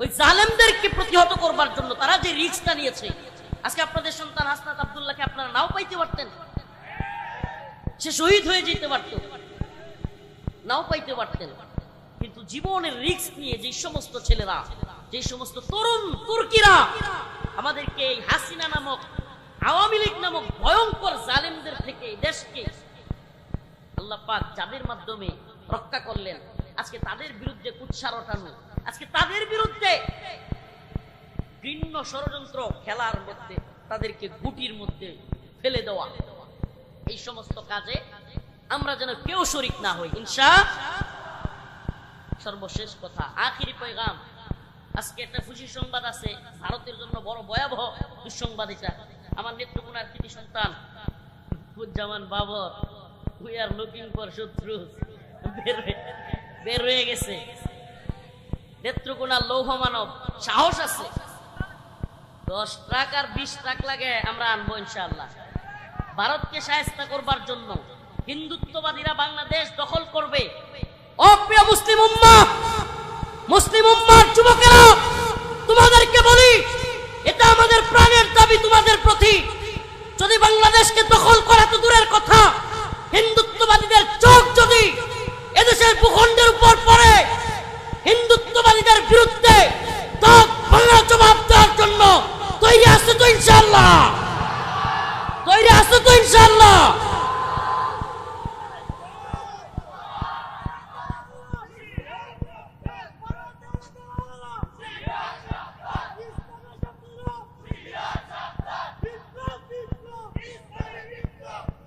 ওই জালেমদেরকে প্রতিহত করবার জন্য তারা যে রিস্কটা নিয়েছে, আজকে আপনাদের সন্তান হাসনাত আব্দুল্লাহকে আপনারা নাও পাইতে পারতেন, সে শহীদ হয়ে যেতে পারত, নাও পাইতে পারতেন। কিন্তু জীবনের রিস্ক নিয়ে যে সমস্ত ছেলেরা, যে সমস্ত তরুণ তুর্কিরা আমাদেরকে এই হাসিনা নামক, আওয়ামী লীগ নামক ভয়ঙ্কর জালেমদের থেকে দেশকে আল্লাহ পাক যাদের মাধ্যমে রক্ষা করলেন, আজকে তাদের বিরুদ্ধে কুৎসার ওঠানো, আজকে তাদের বিরুদ্ধে ঘৃণ্য ষড়যন্ত্র খেলার মধ্যে তাদেরকে গুটির মধ্যে ফেলে দেওয়া, এই সমস্ত কাজে আমরা যেন কেউ শরীক না হই ইনশাআল্লাহ। সর্বশেষ কথা, আখিরি পয়গাম, আজকে একটা খুশি সংবাদ আছে, ভারতের জন্য বড় ভয়াবহ দুঃসংবাদ এটা। আমার নেত্রকোনার কৃতি সন্তান Zaman Babar, we are looking for শত্রু, বের হয়ে গেছে। নেত্রকোনার লৌহ মানব, সাহস আছে, 10 ট্রাক আর 20 ট্রাক লাগে আমরা আনবো ইনশাআল্লাহ। ভারতকে সাহায্য করবার জন্য হিন্দুত্ববাদীরা বাংলাদেশ দখল করবে। ও প্রিয় মুসলিম উম্মাহ, মুসলিম উম্মার যুবকেরা, তোমাদেরকে বলি, এটা আমাদের প্রাণের দাবি তোমাদের প্রতি। যদি বাংলাদেশকে দখল করা তো দূরের কথা, হিন্দুত্ববাদীদের চোখ যদি এদেশের ভূখণ্ডের উপর পড়ে, হিন্দুত্ববাদীদের বিরুদ্ধে দাঁত ভাঙা জবাব দেওয়ার জন্য তৈরি আছে তো ইনশাআল্লাহ? তৈরি আছে তো ইনশাআল্লাহ?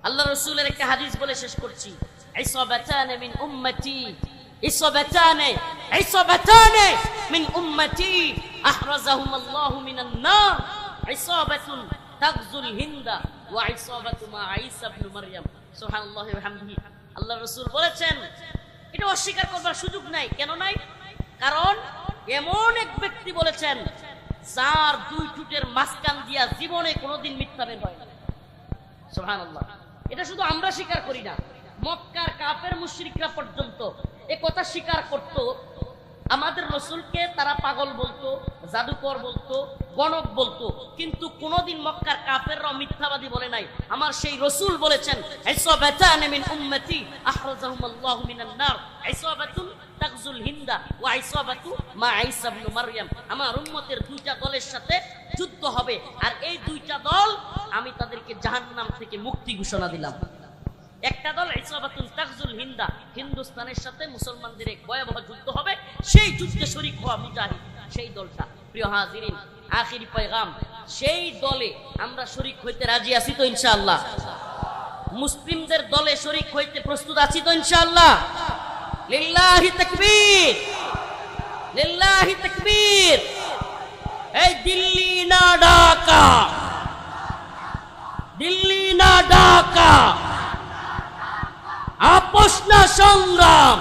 আল্লাহ রাসূলের একটা হাদিস বলে শেষ করছি, ইসাবাতানে মিন উম্মতি, ইসাবাতানে মিন উম্মতি আহরাজাহুম আল্লাহু মিনান নার, ইসাবাতুন তাগজুল হিন্দা ওয়া ইসাবাতু মা ঈসা ইবনে মারইয়াম। সুবহানাল্লাহি ওয়া বিহামদিহি। আল্লাহ রাসূল বলেছেন, এটা অস্বীকার করবার সুযোগ নাই। কেন নাই? কারণ এমন এক ব্যক্তি বলেছেন যার 2 ঠোঁটের মাঝখান দিয়া জীবনে কোনোদিন মিথ্যা বের হয় না। সুবহানাল্লাহ। এটা শুধু আমরা স্বীকার করি না, মক্কার কাফের মুশরিকরা পর্যন্ত এ কথা স্বীকার করত। আমাদের রাসূলকে তারা পাগল বলতো, জাদুকর বলতো, গণক বলতো, কিন্তু কোনোদিন মক্কার কাফেররা মিথ্যাবাদী বলে নাই। আমার সেই রাসূল বলেছেন, ইসাবাতানে মিন উম্মতি আহরাজাহুমুল্লাহু মিনান নার, ইসাবাতুন তাগজুল হিন্দা ওয়া ইসাবাতু মা ঈসা ইবনে মারইয়াম। আমার উম্মতের 2টা দলের সাথে যুদ্ধ হবে, আর এই 2টা দল আমি তাদেরকে জাহান্নাম থেকে মুক্তি ঘোষণা দিলাম। একটা দল ইসাবাতুন তাগজুল হিন্দা, হিন্দুস্তানের সাথে মুসলমানদের এক ভয়াবহ যুদ্ধ হবে, সেই যুদ্ধে শরীক হওয়া মুজাহিদ, সেই দলটা। প্রিয় হাজিরিন, আখিরি পয়গাম, সেই দলে আমরা শরীক হইতে রাজি আছি তো ইনশাআল্লাহ? মুসলিমদের দলে শরীক হইতে প্রস্তুত আছি তো ইনশাআল্লাহ? লিল্লাহি তাকবীর, লিল্লাহি তাকবীর। এই দিল্লি না ঢাকা, দিল্লি না ঢাকা, আপোষ না সংগ্রাম।